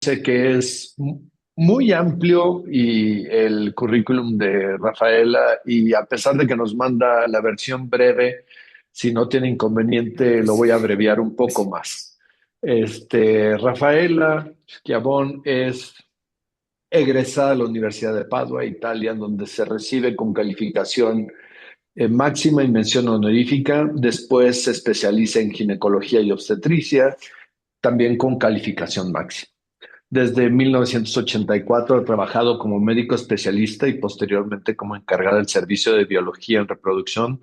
Sé que es muy amplio y el currículum de Rafaela, y a pesar de que nos manda la versión breve, si no tiene inconveniente, lo voy a abreviar un poco más. Rafaela Schiavon es egresada de la Universidad de Padua, Italia, donde se recibe con calificación máxima y mención honorífica. Después se especializa en ginecología y obstetricia, también con calificación máxima. Desde 1984 ha trabajado como médico especialista y posteriormente como encargada del servicio de biología en reproducción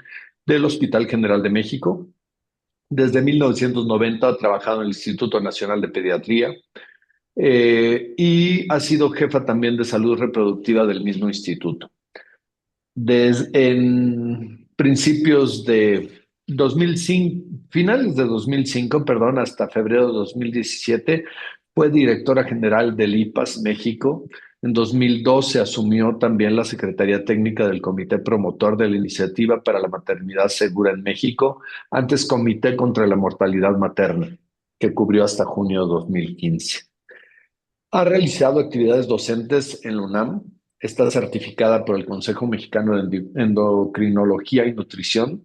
del Hospital General de México. Desde 1990 ha trabajado en el Instituto Nacional de Pediatría, y ha sido jefa también de salud reproductiva del mismo instituto. En principios de 2005, finales de 2005, perdón, hasta febrero de 2017, fue directora general del IPAS México. En 2012 asumió también la Secretaría Técnica del Comité Promotor de la Iniciativa para la Maternidad Segura en México, antes Comité contra la Mortalidad Materna, que cubrió hasta junio de 2015. Ha realizado actividades docentes en la UNAM. Está certificada por el Consejo Mexicano de Endocrinología y Nutrición,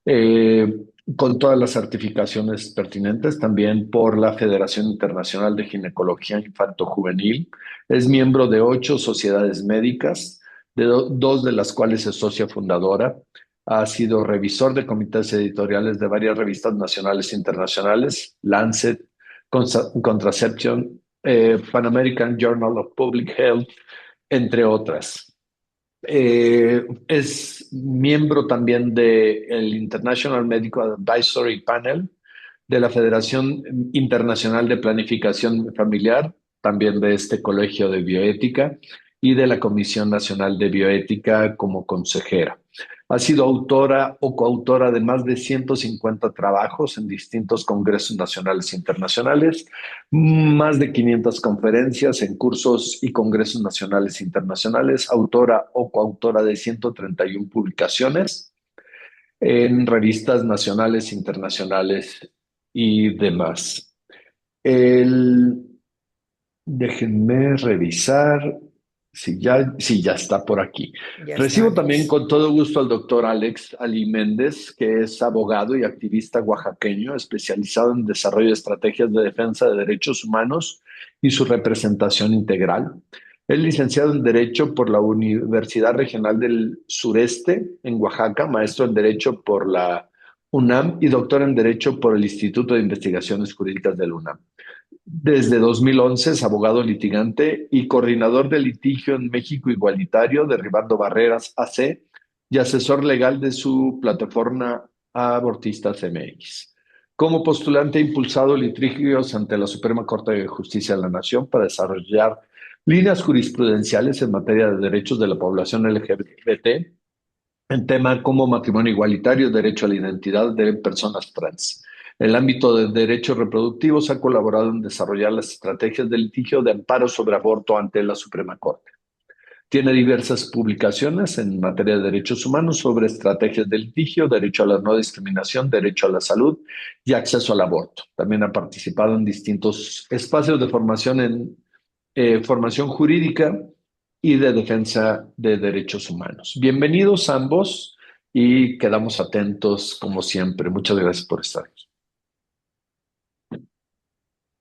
eh, con todas las certificaciones pertinentes, también por la Federación Internacional de Ginecología Infanto-Juvenil. Es miembro de 8 sociedades médicas, dos de las cuales es socia fundadora. Ha sido revisor de comités editoriales de varias revistas nacionales e internacionales: Lancet, Contraception, Pan American Journal of Public Health, entre otras. Es miembro también del International Medical Advisory Panel, de la Federación Internacional de Planificación Familiar, también de este Colegio de Bioética, y de la Comisión Nacional de Bioética como consejera. Ha sido autora o coautora de más de 150 trabajos en distintos congresos nacionales e internacionales, más de 500 conferencias en cursos y congresos nacionales e internacionales, autora o coautora de 131 publicaciones en revistas nacionales, internacionales y demás. El, Déjenme revisar si ya está por aquí. Ya está, Recibo también Alex. con todo gusto al doctor Alex Ali Méndez, que es abogado y activista oaxaqueño, especializado en desarrollo de estrategias de defensa de derechos humanos y su representación integral. Es licenciado en Derecho por la Universidad Regional del Sureste en Oaxaca, maestro en Derecho por la UNAM y doctor en Derecho por el Instituto de Investigaciones Jurídicas del UNAM. Desde 2011 es abogado litigante y coordinador de litigio en México Igualitario, Derribando Barreras AC, y asesor legal de su plataforma Abortistas MX. Como postulante ha impulsado litigios ante la Suprema Corte de Justicia de la Nación para desarrollar líneas jurisprudenciales en materia de derechos de la población LGBT, en temas como matrimonio igualitario, derecho a la identidad de personas trans. En el ámbito de derechos reproductivos ha colaborado en desarrollar las estrategias de litigio de amparo sobre aborto ante la Suprema Corte. Tiene diversas publicaciones en materia de derechos humanos sobre estrategias de litigio, derecho a la no discriminación, derecho a la salud y acceso al aborto. También ha participado en distintos espacios de formación en formación jurídica y de defensa de derechos humanos. Bienvenidos ambos y quedamos atentos como siempre. Muchas gracias por estar aquí.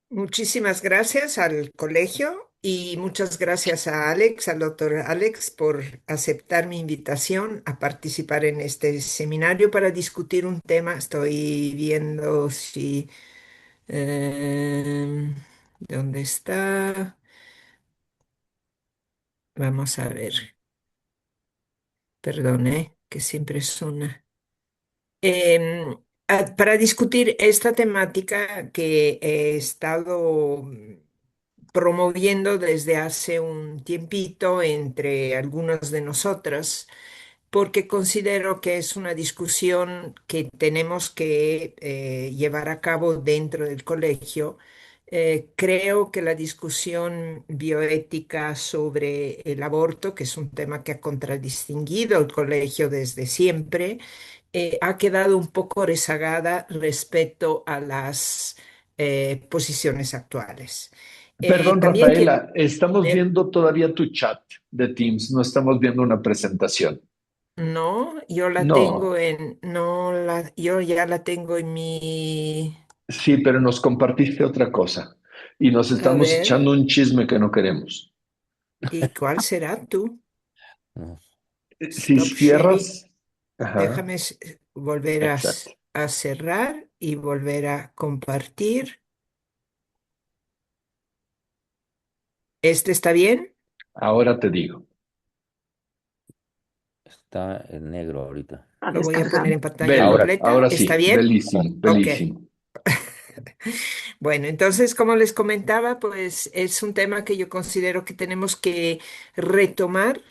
Muchísimas gracias al colegio y muchas gracias a Alex, al doctor Alex, por aceptar mi invitación a participar en este seminario para discutir un tema. Estoy viendo si... ¿dónde está? Vamos a ver. Perdón, que siempre suena. Para discutir esta temática que he estado promoviendo desde hace un tiempito entre algunas de nosotras, porque considero que es una discusión que tenemos que llevar a cabo dentro del colegio. Creo que la discusión bioética sobre el aborto, que es un tema que ha contradistinguido el colegio desde siempre, ha quedado un poco rezagada respecto a las posiciones actuales. Perdón, También que Rafaela, estamos eh, viendo todavía tu chat de Teams, no estamos viendo una presentación. no, yo la No, tengo no la, yo ya la tengo en mi, sí, pero nos compartiste otra cosa y nos a estamos ver, echando un chisme que no queremos. ¿y cuál será tú? No, Si Stop sharing. cierras, ajá, Déjame volver exacto. a cerrar y volver a compartir. ¿Este está bien? Ahora te digo. está en negro ahorita. Lo voy a poner en pantalla Ahora, Velo, completa. ahora ¿Está sí, bien? belísimo, Ok. belísimo. Bueno, entonces, como les comentaba, pues es un tema que yo considero que tenemos que retomar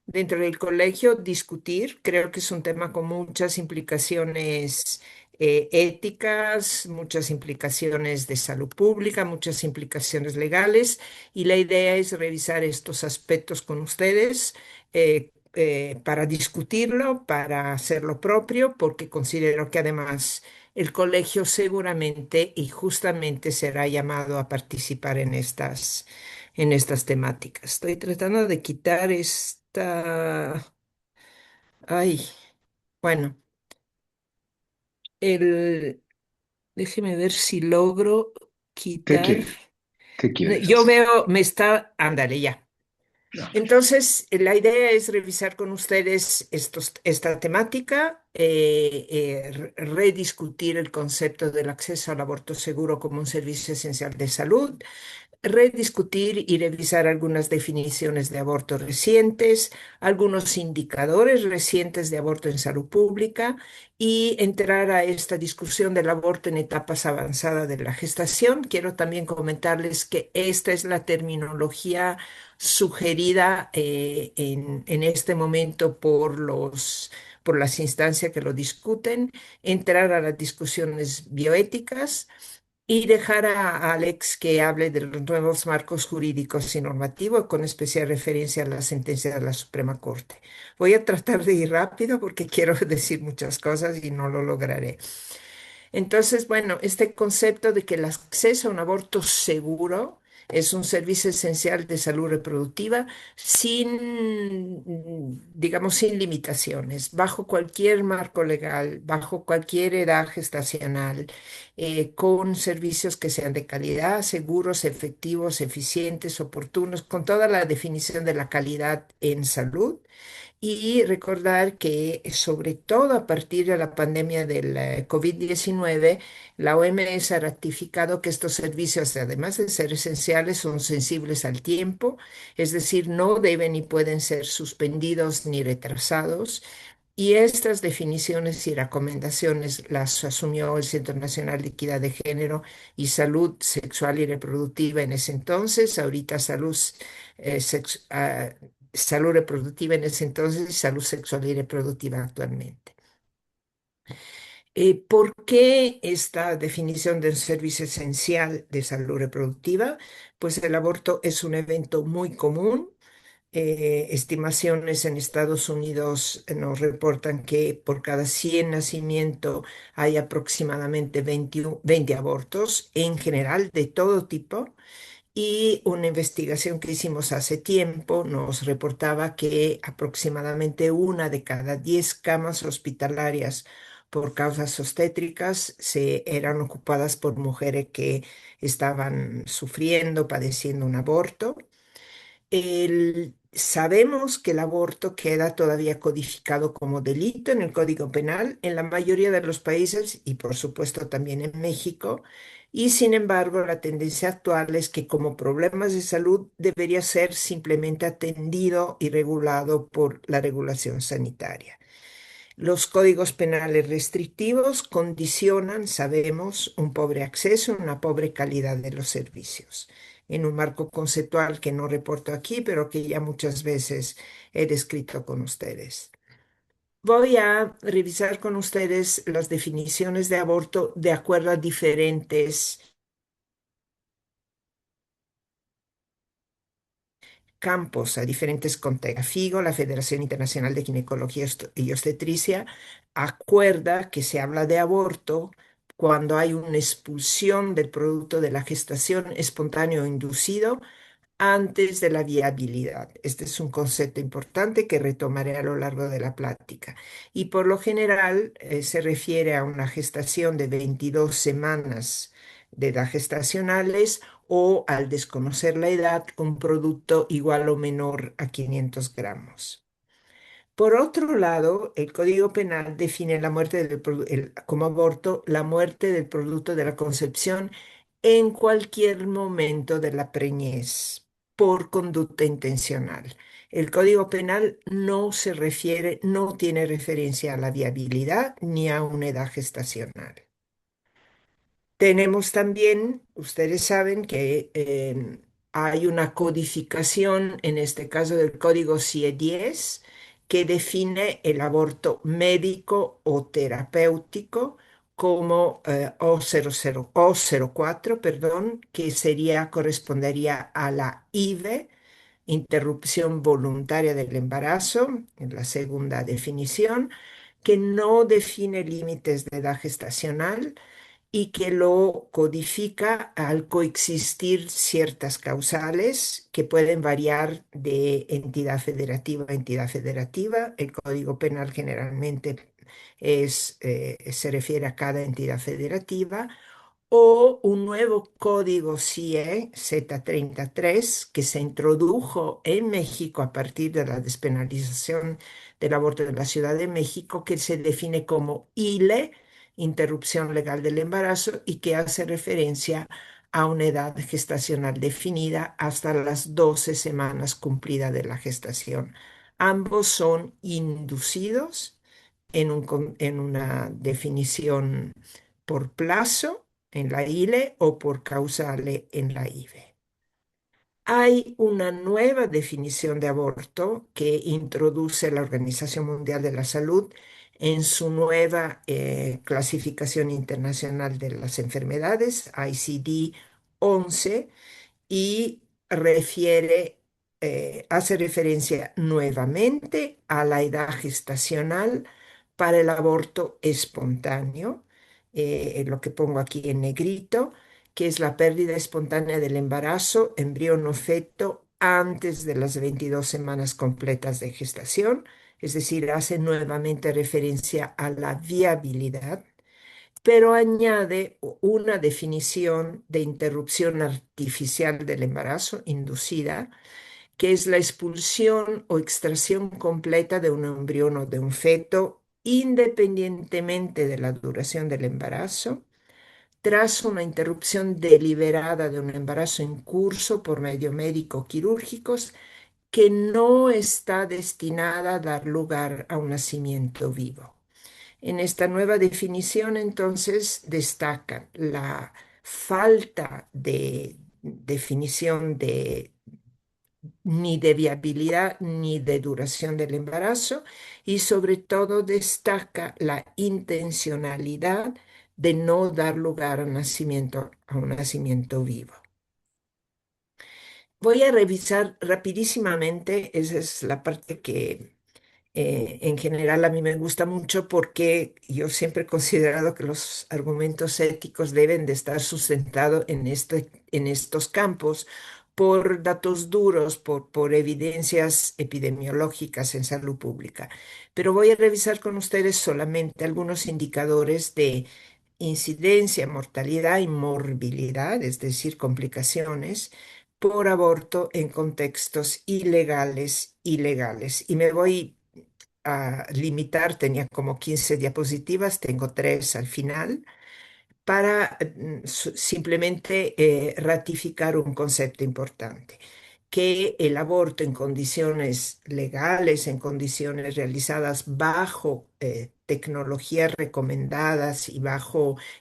dentro del colegio, discutir. Creo que es un tema con muchas implicaciones éticas, muchas implicaciones de salud pública, muchas implicaciones legales, y la idea es revisar estos aspectos con ustedes. Para discutirlo, para hacer lo propio, porque considero que además el colegio seguramente y justamente será llamado a participar en estas temáticas. Estoy tratando de quitar esta... Ay, bueno, el... déjeme ver si logro ¿Qué quitar. quieres? ¿Qué No, quieres yo hacer? veo, me está... Ándale, ya. No. Entonces, la idea es revisar con ustedes esta temática, rediscutir el concepto del acceso al aborto seguro como un servicio esencial de salud, rediscutir y revisar algunas definiciones de aborto recientes, algunos indicadores recientes de aborto en salud pública y entrar a esta discusión del aborto en etapas avanzadas de la gestación. Quiero también comentarles que esta es la terminología sugerida en este momento por las instancias que lo discuten, entrar a las discusiones bioéticas y dejar a Alex que hable de los nuevos marcos jurídicos y normativos, con especial referencia a la sentencia de la Suprema Corte. Voy a tratar de ir rápido porque quiero decir muchas cosas y no lo lograré. Entonces, bueno, este concepto de que el acceso a un aborto seguro es un servicio esencial de salud reproductiva digamos, sin limitaciones, bajo cualquier marco legal, bajo cualquier edad gestacional, con servicios que sean de calidad, seguros, efectivos, eficientes, oportunos, con toda la definición de la calidad en salud y recordar que sobre todo a partir de la pandemia del COVID-19, la OMS ha ratificado que estos servicios, además de ser esenciales, son sensibles al tiempo, es decir, no deben ni pueden ser suspendidos ni retrasados. Y estas definiciones y recomendaciones las asumió el Centro Nacional de Equidad de Género y Salud Sexual y Reproductiva en ese entonces, ahorita salud reproductiva en ese entonces y salud sexual y reproductiva actualmente. ¿Por qué esta definición de un servicio esencial de salud reproductiva? Pues el aborto es un evento muy común. Estimaciones en Estados Unidos nos reportan que por cada 100 nacimientos hay aproximadamente 20 abortos en general de todo tipo. Y una investigación que hicimos hace tiempo nos reportaba que aproximadamente una de cada 10 camas hospitalarias por causas obstétricas eran ocupadas por mujeres que estaban sufriendo, padeciendo un aborto. Sabemos que el aborto queda todavía codificado como delito en el Código Penal en la mayoría de los países y por supuesto también en México. Y sin embargo, la tendencia actual es que como problemas de salud debería ser simplemente atendido y regulado por la regulación sanitaria. Los códigos penales restrictivos condicionan, sabemos, un pobre acceso, una pobre calidad de los servicios, en un marco conceptual que no reporto aquí, pero que ya muchas veces he descrito con ustedes. Voy a revisar con ustedes las definiciones de aborto de acuerdo a diferentes campos, a diferentes contextos. FIGO, la Federación Internacional de Ginecología y Obstetricia, acuerda que se habla de aborto cuando hay una expulsión del producto de la gestación espontáneo o inducido antes de la viabilidad. Este es un concepto importante que retomaré a lo largo de la plática. Y por lo general se refiere a una gestación de 22 semanas de edad gestacionales o, al desconocer la edad, un producto igual o menor a 500 gramos. Por otro lado, el Código Penal define la muerte como aborto la muerte del producto de la concepción en cualquier momento de la preñez por conducta intencional. El Código Penal no se refiere, no tiene referencia a la viabilidad ni a una edad gestacional. Tenemos también, ustedes saben que hay una codificación, en este caso del Código CIE-10, que define el aborto médico o terapéutico como O04, perdón, que correspondería a la IVE, interrupción voluntaria del embarazo, en la segunda definición, que no define límites de edad gestacional y que lo codifica al coexistir ciertas causales que pueden variar de entidad federativa a entidad federativa. El Código Penal generalmente se refiere a cada entidad federativa, o un nuevo código CIE Z33 que se introdujo en México a partir de la despenalización del aborto de la Ciudad de México, que se define como ILE, interrupción legal del embarazo, y que hace referencia a una edad gestacional definida hasta las 12 semanas cumplida de la gestación. Ambos son inducidos en una definición por plazo en la ILE o por causale en la IVE. Hay una nueva definición de aborto que introduce la Organización Mundial de la Salud en su nueva clasificación internacional de las enfermedades, ICD-11, y hace referencia nuevamente a la edad gestacional para el aborto espontáneo, lo que pongo aquí en negrito, que es la pérdida espontánea del embarazo, embrión o feto antes de las 22 semanas completas de gestación, es decir, hace nuevamente referencia a la viabilidad, pero añade una definición de interrupción artificial del embarazo inducida, que es la expulsión o extracción completa de un embrión o de un feto, independientemente de la duración del embarazo, tras una interrupción deliberada de un embarazo en curso por medio médico o quirúrgicos que no está destinada a dar lugar a un nacimiento vivo. En esta nueva definición, entonces, destacan la falta de definición ni de viabilidad ni de duración del embarazo, y sobre todo destaca la intencionalidad de no dar lugar a un nacimiento vivo. Voy a revisar rapidísimamente, esa es la parte que en general a mí me gusta mucho, porque yo siempre he considerado que los argumentos éticos deben de estar sustentados en estos campos por datos duros, por evidencias epidemiológicas en salud pública. Pero voy a revisar con ustedes solamente algunos indicadores de incidencia, mortalidad y morbilidad, es decir, complicaciones por aborto en contextos ilegales y legales. Y me voy a limitar, tenía como 15 diapositivas, tengo 3 al final, para simplemente ratificar un concepto importante, que el aborto en condiciones legales, en condiciones realizadas bajo tecnologías recomendadas y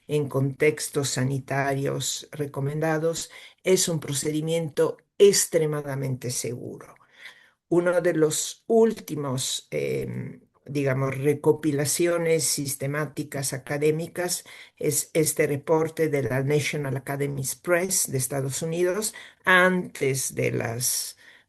en contextos sanitarios recomendados, es un procedimiento extremadamente seguro. Uno de los últimos, digamos, recopilaciones sistemáticas académicas es este reporte de la National Academies Press de Estados Unidos antes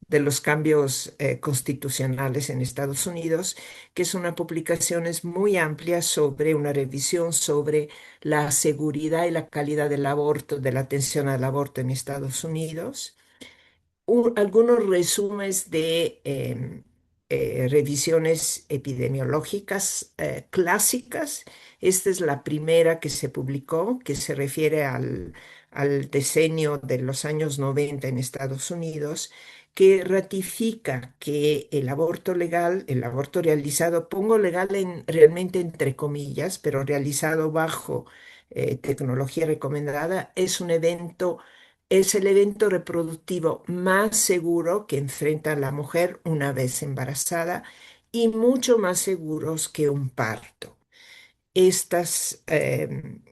de los cambios constitucionales en Estados Unidos, que es una publicación es muy amplia sobre una revisión sobre la seguridad y la calidad del aborto, de la atención al aborto en Estados Unidos. Algunos resúmenes de revisiones epidemiológicas clásicas. Esta es la primera que se publicó, que se refiere al decenio de los años 90 en Estados Unidos, que ratifica que el aborto legal, el aborto realizado, pongo legal realmente entre comillas, pero realizado bajo tecnología recomendada, es el evento reproductivo más seguro que enfrenta la mujer una vez embarazada y mucho más seguros que un parto. Estas, em,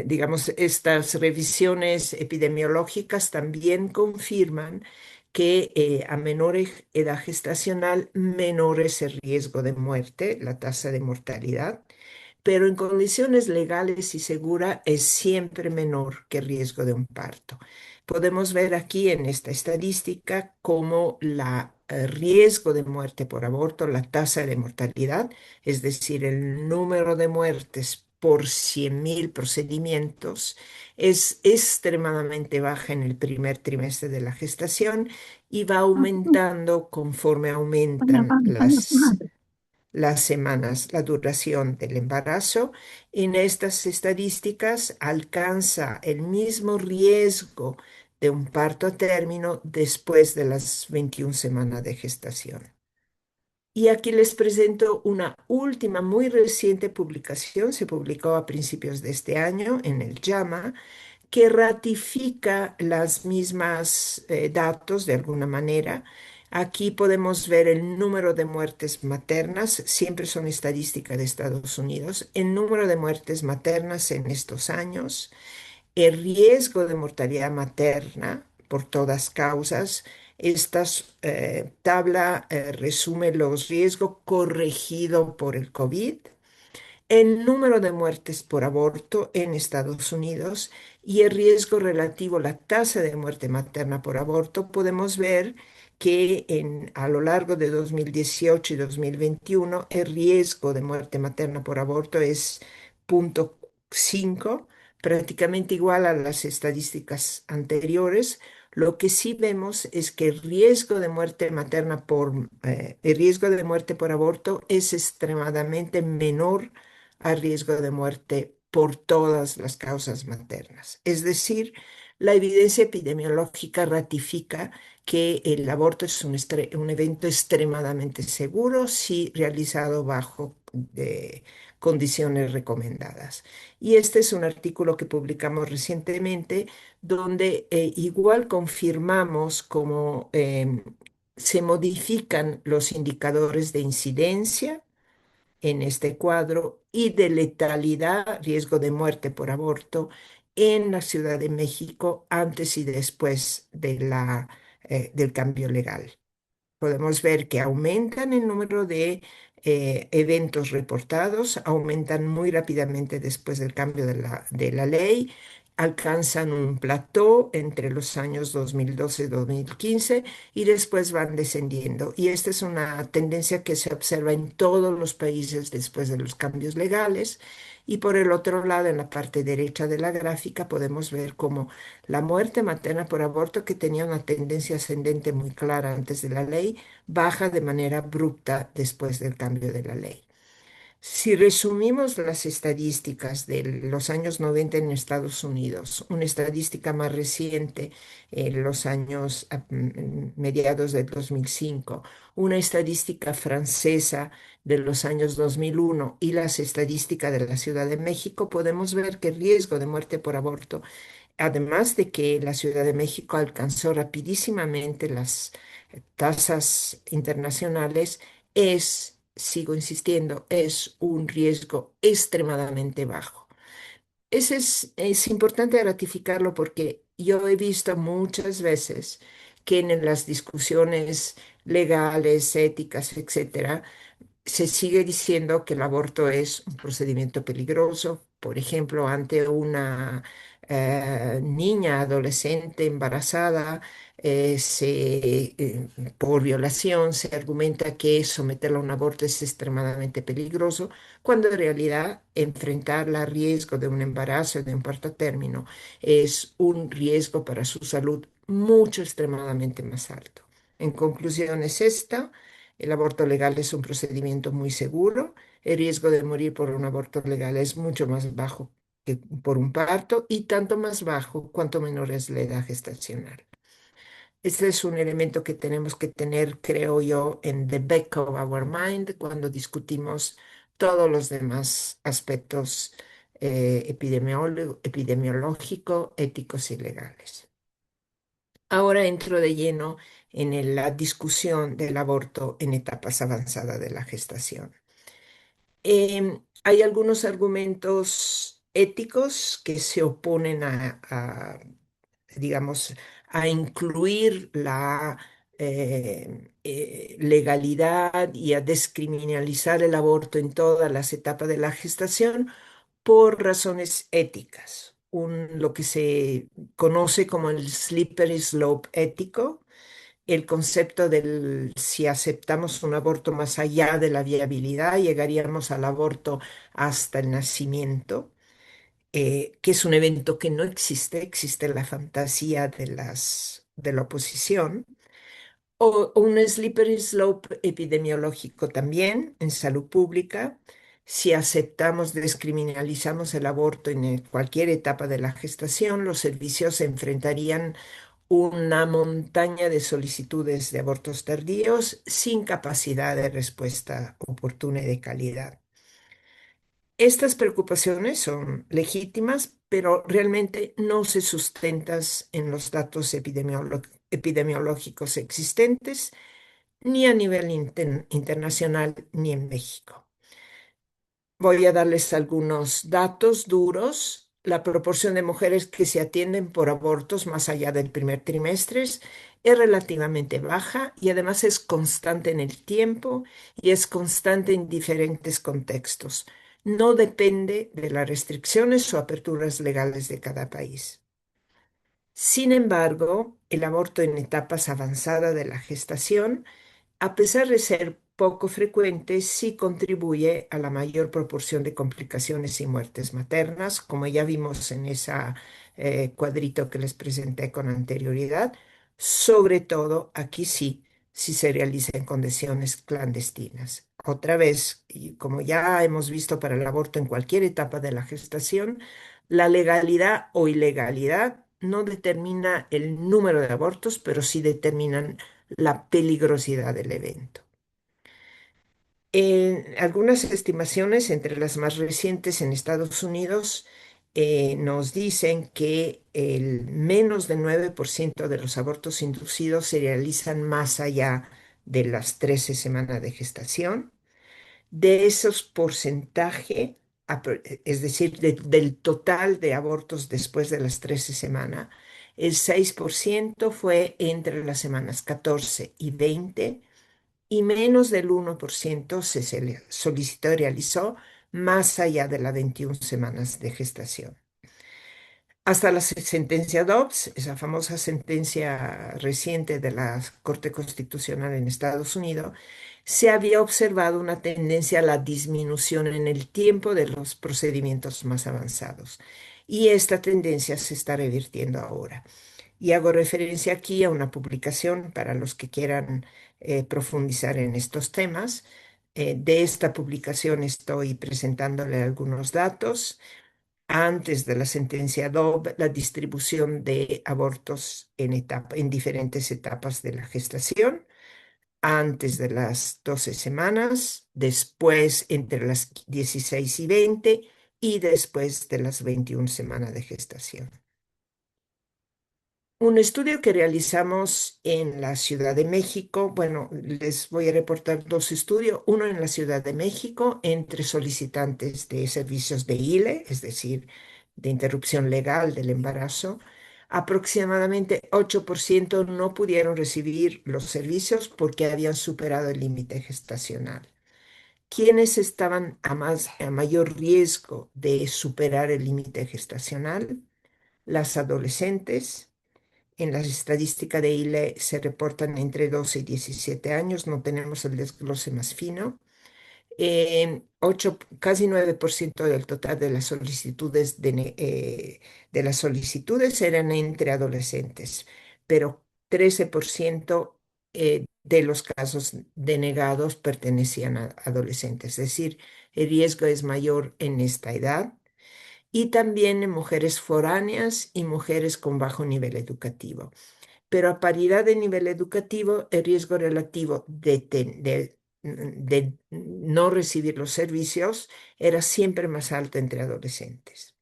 digamos, estas revisiones epidemiológicas también confirman que a menor edad gestacional, menor es el riesgo de muerte, la tasa de mortalidad, pero en condiciones legales y seguras es siempre menor que el riesgo de un parto. Podemos ver aquí en esta estadística cómo la riesgo de muerte por aborto, la tasa de mortalidad, es decir, el número de muertes por 100.000 procedimientos, es extremadamente baja en el primer trimestre de la gestación y va aumentando conforme aumentan las semanas, la duración del embarazo. En estas estadísticas alcanza el mismo riesgo de un parto a término después de las 21 semanas de gestación. Y aquí les presento una última, muy reciente publicación, se publicó a principios de este año en el JAMA, que ratifica las mismas datos de alguna manera. Aquí podemos ver el número de muertes maternas, siempre son estadísticas de Estados Unidos, el número de muertes maternas en estos años, el riesgo de mortalidad materna por todas causas. Esta tabla resume los riesgos corregido por el COVID, el número de muertes por aborto en Estados Unidos y el riesgo relativo a la tasa de muerte materna por aborto. Podemos ver que a lo largo de 2018 y 2021 el riesgo de muerte materna por aborto es 0,5, prácticamente igual a las estadísticas anteriores. Lo que sí vemos es que el riesgo de muerte por aborto es extremadamente menor a riesgo de muerte por todas las causas maternas. Es decir, la evidencia epidemiológica ratifica que el aborto es un evento extremadamente seguro si realizado bajo condiciones recomendadas. Y este es un artículo que publicamos recientemente donde igual confirmamos cómo se modifican los indicadores de incidencia en este cuadro y de letalidad, riesgo de muerte por aborto en la Ciudad de México antes y después del cambio legal. Podemos ver que aumentan el número de eventos reportados, aumentan muy rápidamente después del cambio de la ley, alcanzan un plató entre los años 2012 y 2015 y después van descendiendo. Y esta es una tendencia que se observa en todos los países después de los cambios legales. Y por el otro lado, en la parte derecha de la gráfica, podemos ver cómo la muerte materna por aborto, que tenía una tendencia ascendente muy clara antes de la ley, baja de manera abrupta después del cambio de la ley. Si resumimos las estadísticas de los años 90 en Estados Unidos, una estadística más reciente en los años mediados del 2005, una estadística francesa de los años 2001 y las estadísticas de la Ciudad de México, podemos ver que el riesgo de muerte por aborto, además de que la Ciudad de México alcanzó rapidísimamente las tasas internacionales, sigo insistiendo, es un riesgo extremadamente bajo. Es importante ratificarlo porque yo he visto muchas veces que en las discusiones legales, éticas, etcétera, se sigue diciendo que el aborto es un procedimiento peligroso. Por ejemplo, ante una niña adolescente embarazada, por violación se argumenta que someterla a un aborto es extremadamente peligroso, cuando en realidad enfrentarla a riesgo de un embarazo y de un parto a término es un riesgo para su salud mucho extremadamente más alto. En conclusión es esta: el aborto legal es un procedimiento muy seguro, el riesgo de morir por un aborto legal es mucho más bajo que por un parto, y tanto más bajo cuanto menor es la edad gestacional. Este es un elemento que tenemos que tener, creo yo, en the back of our mind cuando discutimos todos los demás aspectos epidemiológico, éticos y legales. Ahora entro de lleno en la discusión del aborto en etapas avanzadas de la gestación. Hay algunos argumentos éticos que se oponen digamos, a incluir la legalidad y a descriminalizar el aborto en todas las etapas de la gestación por razones éticas. Lo que se conoce como el slippery slope ético, el concepto del si aceptamos un aborto más allá de la viabilidad, llegaríamos al aborto hasta el nacimiento, que es un evento que no existe, existe la fantasía de la oposición, o un slippery slope epidemiológico también en salud pública. Si aceptamos, descriminalizamos el aborto en cualquier etapa de la gestación, los servicios se enfrentarían una montaña de solicitudes de abortos tardíos sin capacidad de respuesta oportuna y de calidad. Estas preocupaciones son legítimas, pero realmente no se sustentan en los datos epidemiológicos existentes, ni a nivel internacional, ni en México. Voy a darles algunos datos duros. La proporción de mujeres que se atienden por abortos más allá del primer trimestre es relativamente baja, y además es constante en el tiempo y es constante en diferentes contextos. No depende de las restricciones o aperturas legales de cada país. Sin embargo, el aborto en etapas avanzadas de la gestación, a pesar de ser poco frecuente, sí contribuye a la mayor proporción de complicaciones y muertes maternas, como ya vimos en ese cuadrito que les presenté con anterioridad, sobre todo aquí sí, si se realiza en condiciones clandestinas. Otra vez, y como ya hemos visto para el aborto en cualquier etapa de la gestación, la legalidad o ilegalidad no determina el número de abortos, pero sí determinan la peligrosidad del evento. En algunas estimaciones, entre las más recientes en Estados Unidos, nos dicen que el menos del 9% de los abortos inducidos se realizan más allá de las 13 semanas de gestación. De esos porcentajes, es decir, del total de abortos después de las 13 semanas, el 6% fue entre las semanas 14 y 20, y menos del 1% se le solicitó y realizó más allá de las 21 semanas de gestación. Hasta la sentencia Dobbs, esa famosa sentencia reciente de la Corte Constitucional en Estados Unidos, se había observado una tendencia a la disminución en el tiempo de los procedimientos más avanzados. Y esta tendencia se está revirtiendo ahora. Y hago referencia aquí a una publicación para los que quieran profundizar en estos temas. De esta publicación estoy presentándole algunos datos. Antes de la sentencia Dobbs, la distribución de abortos en diferentes etapas de la gestación, antes de las 12 semanas, después entre las 16 y 20, y después de las 21 semanas de gestación. Un estudio que realizamos en la Ciudad de México, bueno, les voy a reportar dos estudios, uno en la Ciudad de México entre solicitantes de servicios de ILE, es decir, de interrupción legal del embarazo. Aproximadamente 8% no pudieron recibir los servicios porque habían superado el límite gestacional. ¿Quiénes estaban a mayor riesgo de superar el límite gestacional? Las adolescentes, en la estadística de ILE se reportan entre 12 y 17 años, no tenemos el desglose más fino. 8, casi 9% del total de las solicitudes de las solicitudes eran entre adolescentes, pero 13% de los casos denegados pertenecían a adolescentes, es decir, el riesgo es mayor en esta edad y también en mujeres foráneas y mujeres con bajo nivel educativo. Pero a paridad de nivel educativo, el riesgo relativo de no recibir los servicios era siempre más alto entre adolescentes.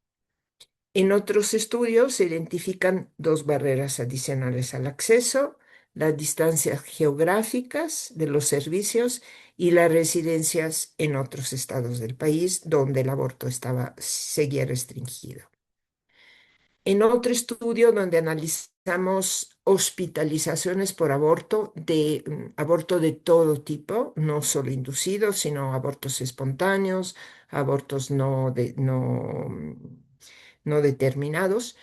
En otros estudios se identifican dos barreras adicionales al acceso: las distancias geográficas de los servicios y las residencias en otros estados del país donde el aborto seguía restringido. En otro estudio donde analizamos hospitalizaciones por aborto de todo tipo, no solo inducidos, sino abortos espontáneos, abortos no determinados,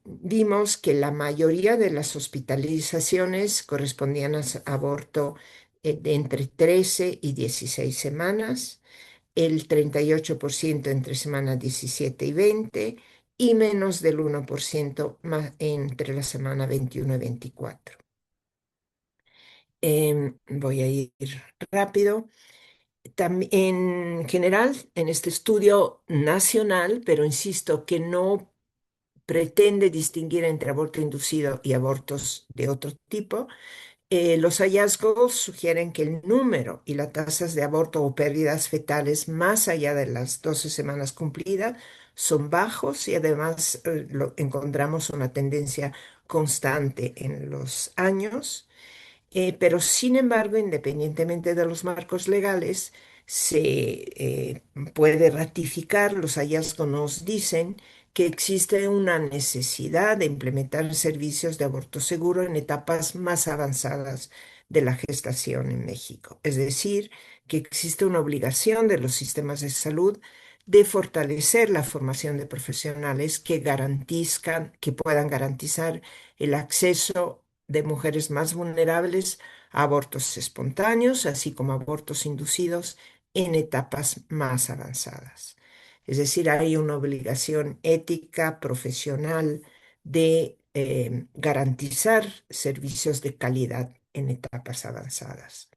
vimos que la mayoría de las hospitalizaciones correspondían a aborto de entre 13 y 16 semanas, el 38% entre semanas 17 y 20 y menos del 1% entre la semana 21 y 24. Voy a ir rápido. En general, en este estudio nacional, pero insisto que no pretende distinguir entre aborto inducido y abortos de otro tipo, los hallazgos sugieren que el número y las tasas de aborto o pérdidas fetales más allá de las 12 semanas cumplidas son bajos y además encontramos una tendencia constante en los años. Pero sin embargo, independientemente de los marcos legales, se puede ratificar, los hallazgos nos dicen que existe una necesidad de implementar servicios de aborto seguro en etapas más avanzadas de la gestación en México. Es decir, que existe una obligación de los sistemas de salud de fortalecer la formación de profesionales que puedan garantizar el acceso de mujeres más vulnerables a abortos espontáneos, así como abortos inducidos en etapas más avanzadas. Es decir, hay una obligación ética, profesional, de garantizar servicios de calidad en etapas avanzadas.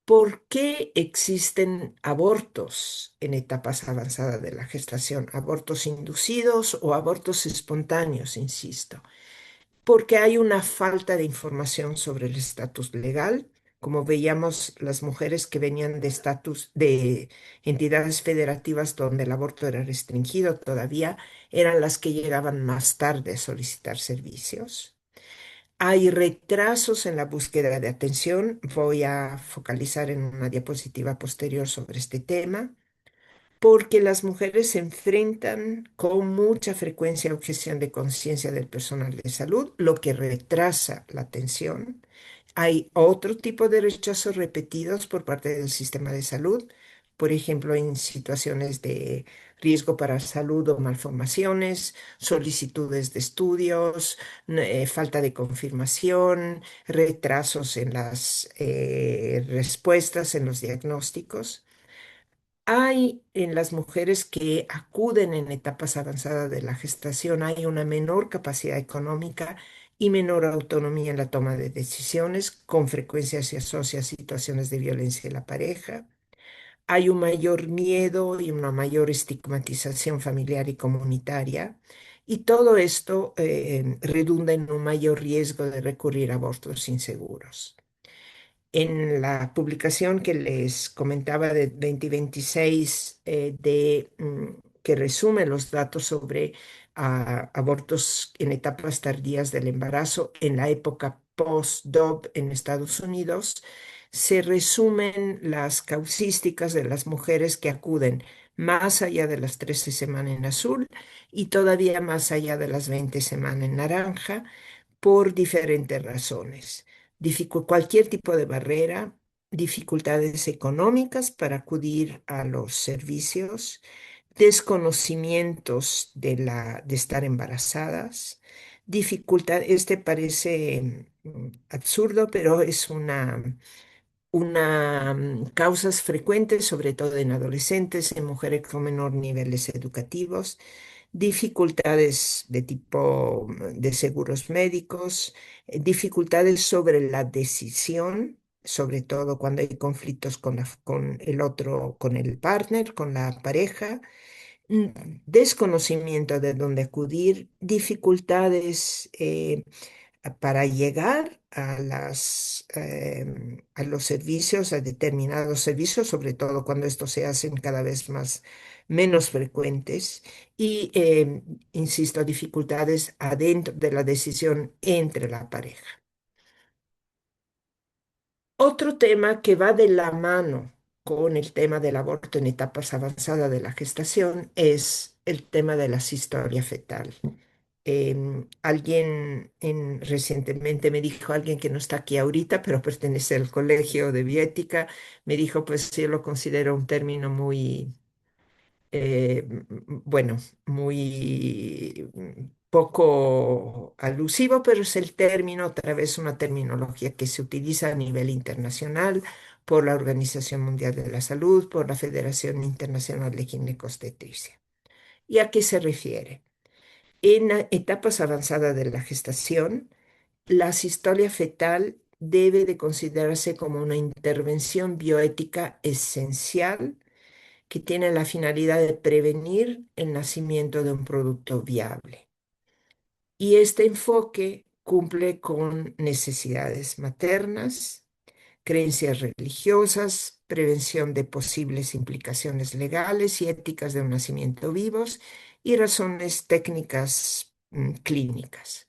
¿Por qué existen abortos en etapas avanzadas de la gestación? Abortos inducidos o abortos espontáneos, insisto. Porque hay una falta de información sobre el estatus legal. Como veíamos, las mujeres que venían de estatus de entidades federativas donde el aborto era restringido todavía eran las que llegaban más tarde a solicitar servicios. Hay retrasos en la búsqueda de atención. Voy a focalizar en una diapositiva posterior sobre este tema porque las mujeres se enfrentan con mucha frecuencia a objeción de conciencia del personal de salud, lo que retrasa la atención. Hay otro tipo de rechazos repetidos por parte del sistema de salud, por ejemplo, en situaciones de riesgo para la salud o malformaciones, solicitudes de estudios, falta de confirmación, retrasos en las respuestas en los diagnósticos. Hay en las mujeres que acuden en etapas avanzadas de la gestación, hay una menor capacidad económica y menor autonomía en la toma de decisiones. Con frecuencia se asocia a situaciones de violencia en la pareja. Hay un mayor miedo y una mayor estigmatización familiar y comunitaria. Y todo esto redunda en un mayor riesgo de recurrir a abortos inseguros. En la publicación que les comentaba de 2026, que resume los datos sobre abortos en etapas tardías del embarazo en la época post-DOP en Estados Unidos, se resumen las causísticas de las mujeres que acuden más allá de las 13 semanas en azul y todavía más allá de las 20 semanas en naranja por diferentes razones. Cualquier tipo de barrera, dificultades económicas para acudir a los servicios, desconocimientos de estar embarazadas, dificultad, este parece absurdo, pero es causas frecuentes, sobre todo en adolescentes, en mujeres con menor niveles educativos, dificultades de tipo de seguros médicos, dificultades sobre la decisión, sobre todo cuando hay conflictos con el otro, con el partner, con la pareja, mm, desconocimiento de dónde acudir, dificultades para llegar a los servicios, a determinados servicios, sobre todo cuando estos se hacen cada vez menos frecuentes y, insisto, dificultades adentro de la decisión entre la pareja. Otro tema que va de la mano con el tema del aborto en etapas avanzadas de la gestación es el tema de la asistolia fetal. Recientemente me dijo alguien que no está aquí ahorita, pero pertenece al colegio de bioética, me dijo, pues yo lo considero un término muy, bueno, muy poco alusivo, pero es el término, otra vez una terminología que se utiliza a nivel internacional por la Organización Mundial de la Salud, por la Federación Internacional de Ginecobstetricia. ¿Y a qué se refiere? En etapas avanzadas de la gestación, la asistolia fetal debe de considerarse como una intervención bioética esencial que tiene la finalidad de prevenir el nacimiento de un producto viable. Y este enfoque cumple con necesidades maternas, creencias religiosas, prevención de posibles implicaciones legales y éticas de un nacimiento vivos y razones técnicas clínicas.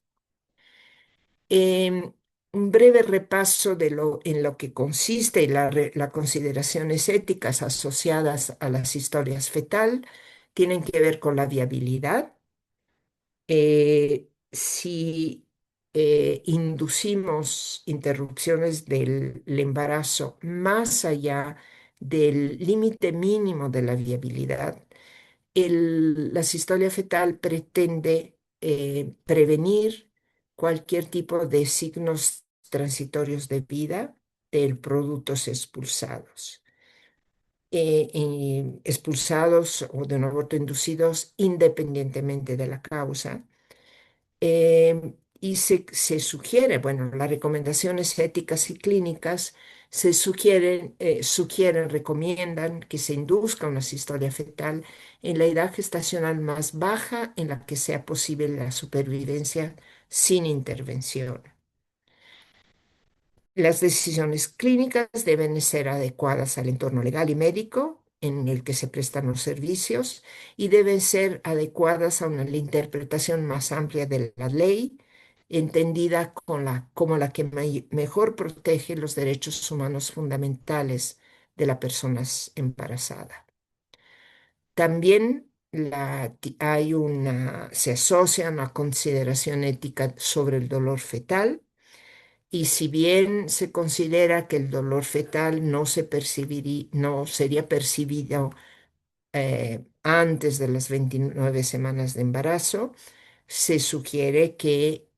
Em, un breve repaso en lo que consiste las consideraciones éticas asociadas a las historias fetal tienen que ver con la viabilidad. Si inducimos interrupciones del embarazo más allá del límite mínimo de la viabilidad, la asistolia fetal pretende prevenir cualquier tipo de signos transitorios de vida de productos expulsados. Expulsados o de un aborto inducidos independientemente de la causa. Y se sugiere, bueno, las recomendaciones éticas y clínicas recomiendan que se induzca una asistolia fetal en la edad gestacional más baja en la que sea posible la supervivencia sin intervención. Las decisiones clínicas deben ser adecuadas al entorno legal y médico en el que se prestan los servicios y deben ser adecuadas a una interpretación más amplia de la ley, entendida como la que mejor protege los derechos humanos fundamentales de las personas embarazadas. También se asocia una consideración ética sobre el dolor fetal. Y si bien se considera que el dolor fetal no sería percibido antes de las 29 semanas de embarazo, se sugiere que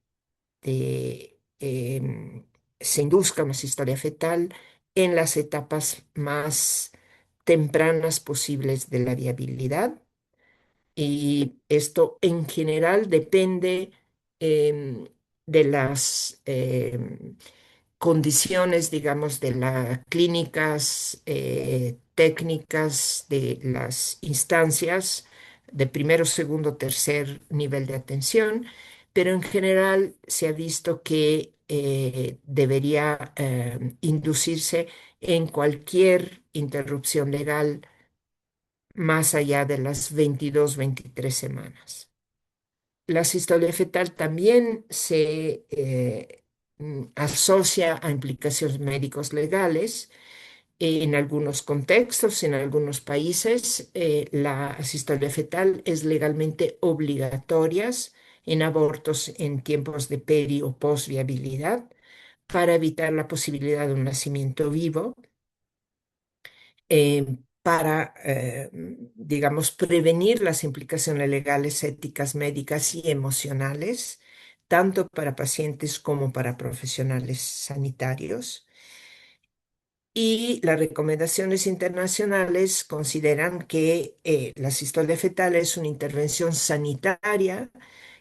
se induzca una asistolia fetal en las etapas más tempranas posibles de la viabilidad. Y esto en general depende em, de las condiciones, digamos, de las clínicas, técnicas, de las instancias de primero, segundo, tercer nivel de atención, pero en general se ha visto que debería inducirse en cualquier interrupción legal más allá de las 22, 23 semanas. La asistolia fetal también se asocia a implicaciones médicos legales. En algunos contextos, en algunos países, la asistolia fetal es legalmente obligatoria en abortos en tiempos de peri o posviabilidad para evitar la posibilidad de un nacimiento vivo, para, digamos, prevenir las implicaciones legales, éticas, médicas y emocionales tanto para pacientes como para profesionales sanitarios. Y las recomendaciones internacionales consideran que la sistolia fetal es una intervención sanitaria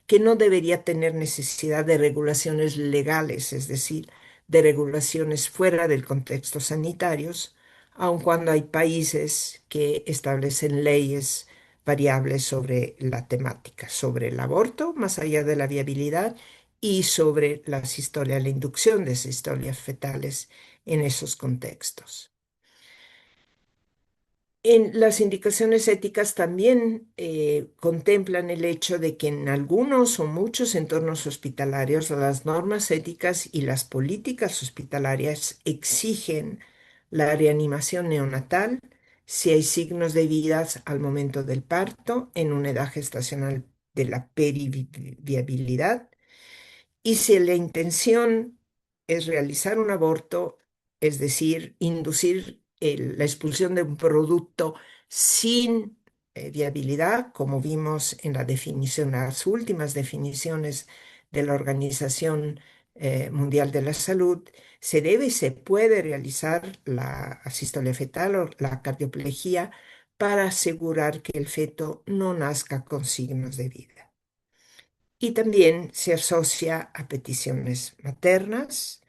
que no debería tener necesidad de regulaciones legales, es decir, de regulaciones fuera del contexto sanitarios, aun cuando hay países que establecen leyes variables sobre la temática, sobre el aborto, más allá de la viabilidad, y sobre la sistolia, la inducción de sistolias fetales en esos contextos. En las indicaciones éticas también contemplan el hecho de que en algunos o muchos entornos hospitalarios las normas éticas y las políticas hospitalarias exigen la reanimación neonatal si hay signos de vida al momento del parto en una edad gestacional de la periviabilidad y si la intención es realizar un aborto, es decir, inducir la expulsión de un producto sin viabilidad, como vimos en la definición, las últimas definiciones de la Organización Mundial de la Salud, se debe y se puede realizar la asistolia fetal o la cardioplegía para asegurar que el feto no nazca con signos de vida. Y también se asocia a peticiones maternas.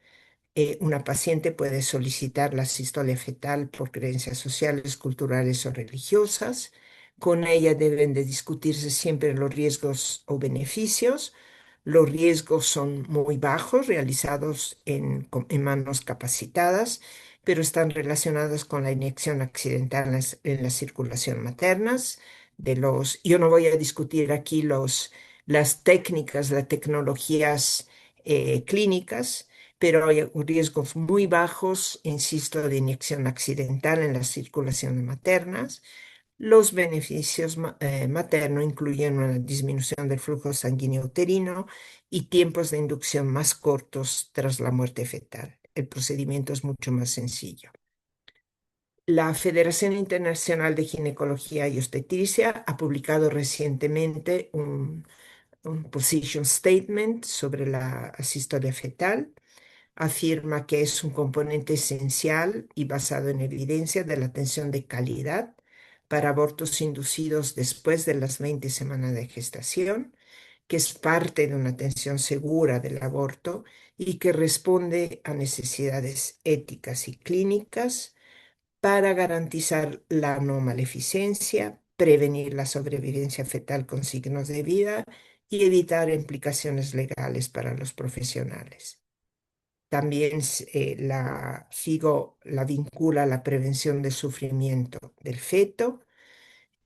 Una paciente puede solicitar la sistolia fetal por creencias sociales, culturales o religiosas. Con ella deben de discutirse siempre los riesgos o beneficios. Los riesgos son muy bajos, realizados en manos capacitadas, pero están relacionados con la inyección accidental en la circulación maternas. Yo no voy a discutir aquí las técnicas, las tecnologías clínicas, pero hay riesgos muy bajos, insisto, de inyección accidental en la circulación maternas. Los beneficios maternos incluyen una disminución del flujo sanguíneo uterino y tiempos de inducción más cortos tras la muerte fetal. El procedimiento es mucho más sencillo. La Federación Internacional de Ginecología y Obstetricia ha publicado recientemente un position statement sobre la asistolia fetal. Afirma que es un componente esencial y basado en evidencia de la atención de calidad para abortos inducidos después de las 20 semanas de gestación, que es parte de una atención segura del aborto y que responde a necesidades éticas y clínicas para garantizar la no maleficencia, prevenir la sobrevivencia fetal con signos de vida y evitar implicaciones legales para los profesionales. También la FIGO la vincula a la prevención del sufrimiento del feto.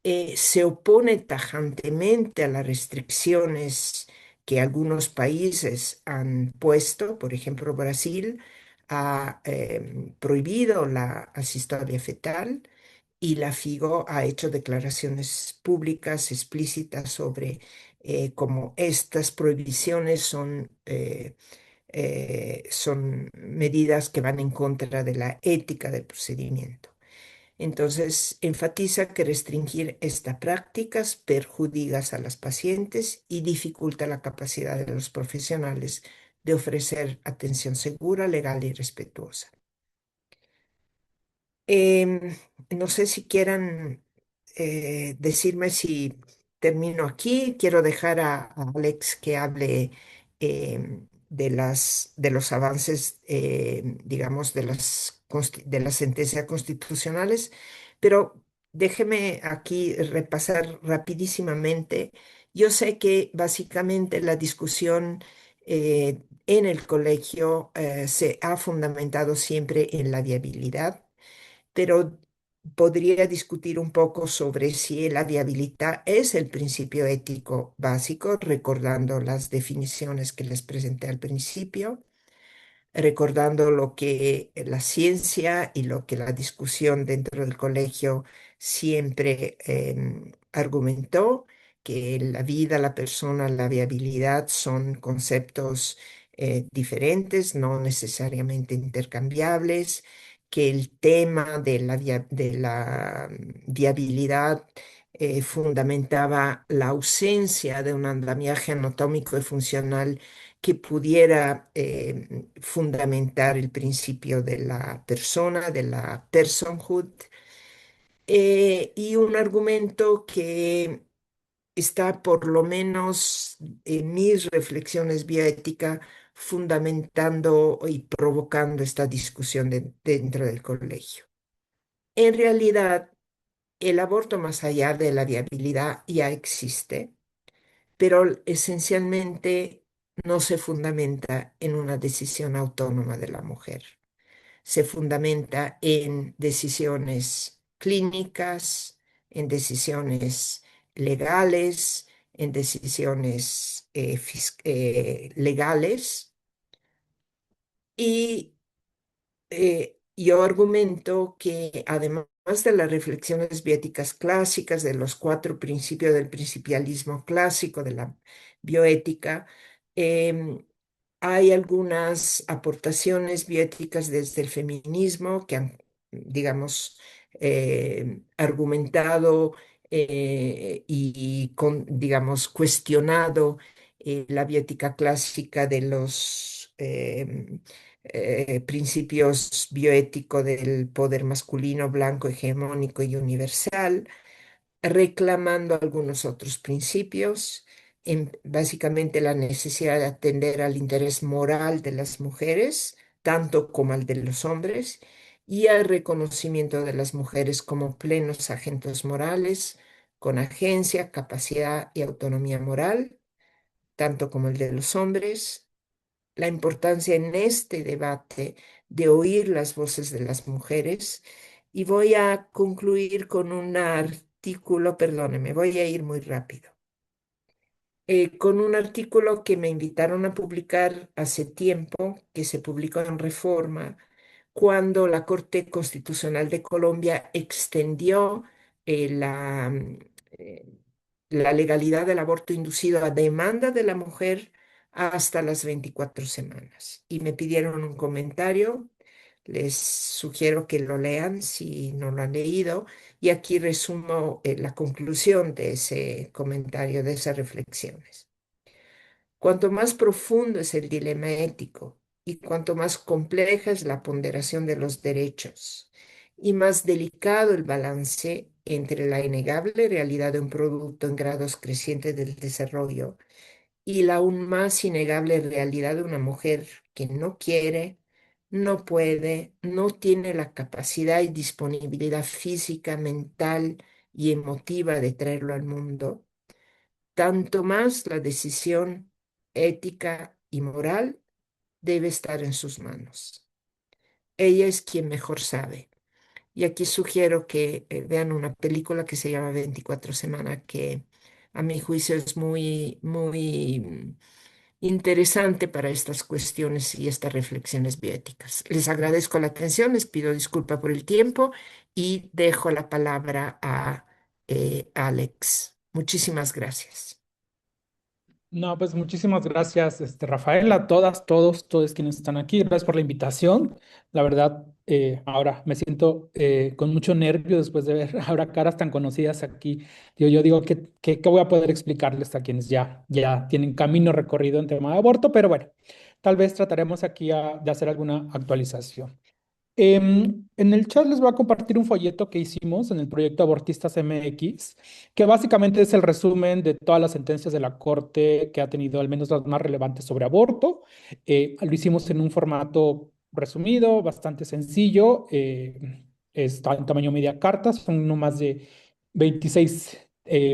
Se opone tajantemente a las restricciones que algunos países han puesto. Por ejemplo, Brasil ha prohibido la asistolia fetal y la FIGO ha hecho declaraciones públicas explícitas sobre cómo estas prohibiciones son medidas que van en contra de la ética del procedimiento. Entonces, enfatiza que restringir estas prácticas perjudica a las pacientes y dificulta la capacidad de los profesionales de ofrecer atención segura, legal y respetuosa. Em, no sé si quieran decirme si termino aquí. Quiero dejar a Alex que hable de los avances, digamos, de las sentencias constitucionales, pero déjeme aquí repasar rapidísimamente. Yo sé que básicamente la discusión en el colegio se ha fundamentado siempre en la viabilidad, pero podría discutir un poco sobre si la viabilidad es el principio ético básico, recordando las definiciones que les presenté al principio, recordando lo que la ciencia y lo que la discusión dentro del colegio siempre argumentó, que la vida, la persona, la viabilidad son conceptos diferentes, no necesariamente intercambiables, que el tema de la viabilidad fundamentaba la ausencia de un andamiaje anatómico y funcional que pudiera fundamentar el principio de la persona, de la personhood, y un argumento que está por lo menos en mis reflexiones bioéticas fundamentando y provocando esta discusión dentro del colegio. En realidad, el aborto más allá de la viabilidad ya existe, pero esencialmente no se fundamenta en una decisión autónoma de la mujer. Se fundamenta en decisiones clínicas, en decisiones legales, en decisiones legales. Y yo argumento que además de las reflexiones biéticas clásicas, de los cuatro principios del principialismo clásico, de la bioética, em, hay algunas aportaciones biéticas desde el feminismo que han, digamos, argumentado digamos, cuestionado la biética clásica de los principios bioéticos del poder masculino, blanco, hegemónico y universal, reclamando algunos otros principios, básicamente la necesidad de atender al interés moral de las mujeres, tanto como al de los hombres, y al reconocimiento de las mujeres como plenos agentes morales, con agencia, capacidad y autonomía moral, tanto como el de los hombres, la importancia en este debate de oír las voces de las mujeres. Y voy a concluir con un artículo, perdóneme, voy a ir muy rápido, con un artículo que me invitaron a publicar hace tiempo, que se publicó en Reforma, cuando la Corte Constitucional de Colombia extendió eh, la, mm, eh, la legalidad del aborto inducido a demanda de la mujer hasta las 24 semanas. Y me pidieron un comentario. Les sugiero que lo lean si no lo han leído. Y aquí resumo la conclusión de ese comentario, de esas reflexiones. Cuanto más profundo es el dilema ético y cuanto más compleja es la ponderación de los derechos y más delicado el balance entre la innegable realidad de un producto en grados crecientes del desarrollo y la aún más innegable realidad de una mujer que no quiere, no puede, no tiene la capacidad y disponibilidad física, mental y emotiva de traerlo al mundo, tanto más la decisión ética y moral debe estar en sus manos. Ella es quien mejor sabe. Y aquí sugiero que vean una película que se llama 24 semanas, que a mi juicio es muy, muy interesante para estas cuestiones y estas reflexiones bioéticas. Les agradezco la atención, les pido disculpa por el tiempo y dejo la palabra a Alex. Muchísimas gracias. No, pues muchísimas gracias, Rafael, a todas, todos quienes están aquí. Gracias por la invitación. La verdad, ahora me siento con mucho nervio después de ver ahora caras tan conocidas aquí. Yo digo que voy a poder explicarles a quienes ya tienen camino recorrido en tema de aborto, pero bueno, tal vez trataremos aquí de hacer alguna actualización. En el chat les voy a compartir un folleto que hicimos en el proyecto Abortistas MX, que básicamente es el resumen de todas las sentencias de la Corte que ha tenido, al menos las más relevantes sobre aborto. Lo hicimos en un formato resumido, bastante sencillo. Está en tamaño media carta, son no más de 26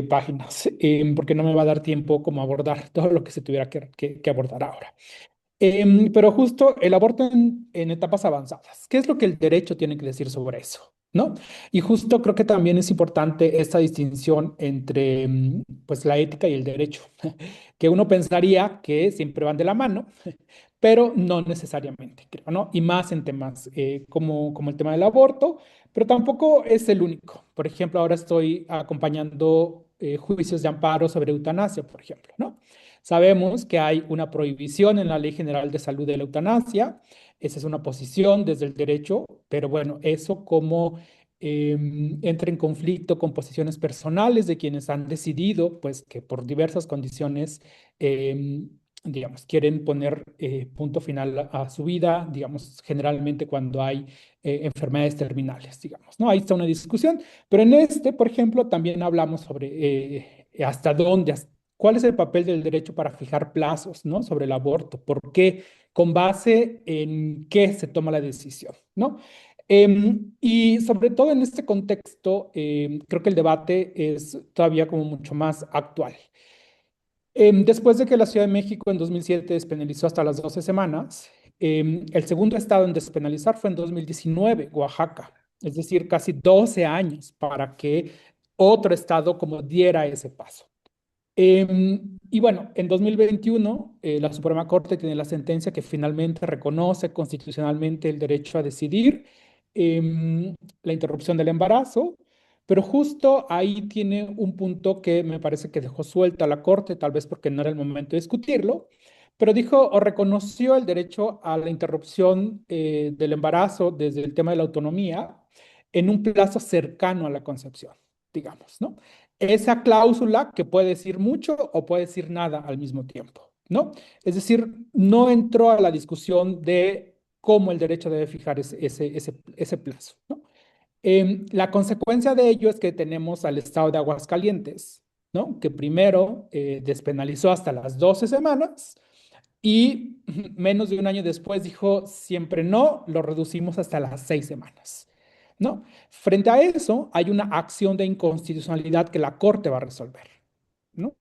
páginas, porque no me va a dar tiempo como abordar todo lo que se tuviera que abordar ahora. Pero justo el aborto en etapas avanzadas. ¿Qué es lo que el derecho tiene que decir sobre eso? ¿No? Y justo creo que también es importante esta distinción entre pues la ética y el derecho, que uno pensaría que siempre van de la mano, pero no necesariamente, creo, ¿no? Y más en temas como el tema del aborto, pero tampoco es el único. Por ejemplo, ahora estoy acompañando juicios de amparo sobre eutanasia, por ejemplo, ¿no? Sabemos que hay una prohibición en la Ley General de Salud de la eutanasia. Esa es una posición desde el derecho, pero bueno, eso como entra en conflicto con posiciones personales de quienes han decidido, pues, que por diversas condiciones, digamos, quieren poner punto final a su vida, digamos, generalmente cuando hay enfermedades terminales, digamos, ¿no? Ahí está una discusión, pero en este, por ejemplo, también hablamos sobre hasta dónde, cuál es el papel del derecho para fijar plazos, ¿no? Sobre el aborto, por qué, con base en qué se toma la decisión, ¿no? Y sobre todo en este contexto, creo que el debate es todavía como mucho más actual. Después de que la Ciudad de México en 2007 despenalizó hasta las 12 semanas, el segundo estado en despenalizar fue en 2019, Oaxaca, es decir, casi 12 años para que otro estado como diera ese paso. Y bueno, en 2021 la Suprema Corte tiene la sentencia que finalmente reconoce constitucionalmente el derecho a decidir la interrupción del embarazo, pero justo ahí tiene un punto que me parece que dejó suelta la Corte, tal vez porque no era el momento de discutirlo, pero dijo o reconoció el derecho a la interrupción del embarazo desde el tema de la autonomía en un plazo cercano a la concepción, digamos, ¿no? Esa cláusula que puede decir mucho o puede decir nada al mismo tiempo, ¿no? Es decir, no entró a la discusión de cómo el derecho debe fijar ese plazo, ¿no? La consecuencia de ello es que tenemos al estado de Aguascalientes, ¿no? Que primero despenalizó hasta las 12 semanas y menos de un año después dijo siempre no, lo reducimos hasta las 6 semanas, ¿no? Frente a eso, hay una acción de inconstitucionalidad que la Corte va a resolver, ¿no?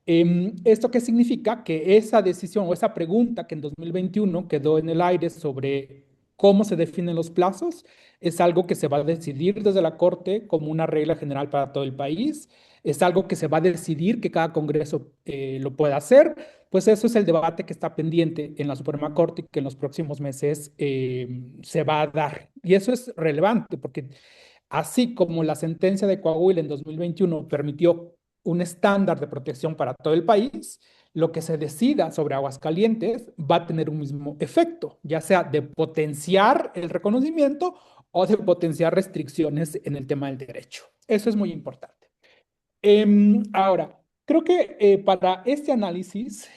¿Esto qué significa? Que esa decisión o esa pregunta que en 2021 quedó en el aire sobre cómo se definen los plazos es algo que se va a decidir desde la Corte como una regla general para todo el país, es algo que se va a decidir que cada Congreso lo pueda hacer, pues eso es el debate que está pendiente en la Suprema Corte y que en los próximos meses se va a dar. Y eso es relevante porque así como la sentencia de Coahuila en 2021 permitió un estándar de protección para todo el país, lo que se decida sobre Aguascalientes va a tener un mismo efecto, ya sea de potenciar el reconocimiento o de potenciar restricciones en el tema del derecho. Eso es muy importante. Ahora, creo que para este análisis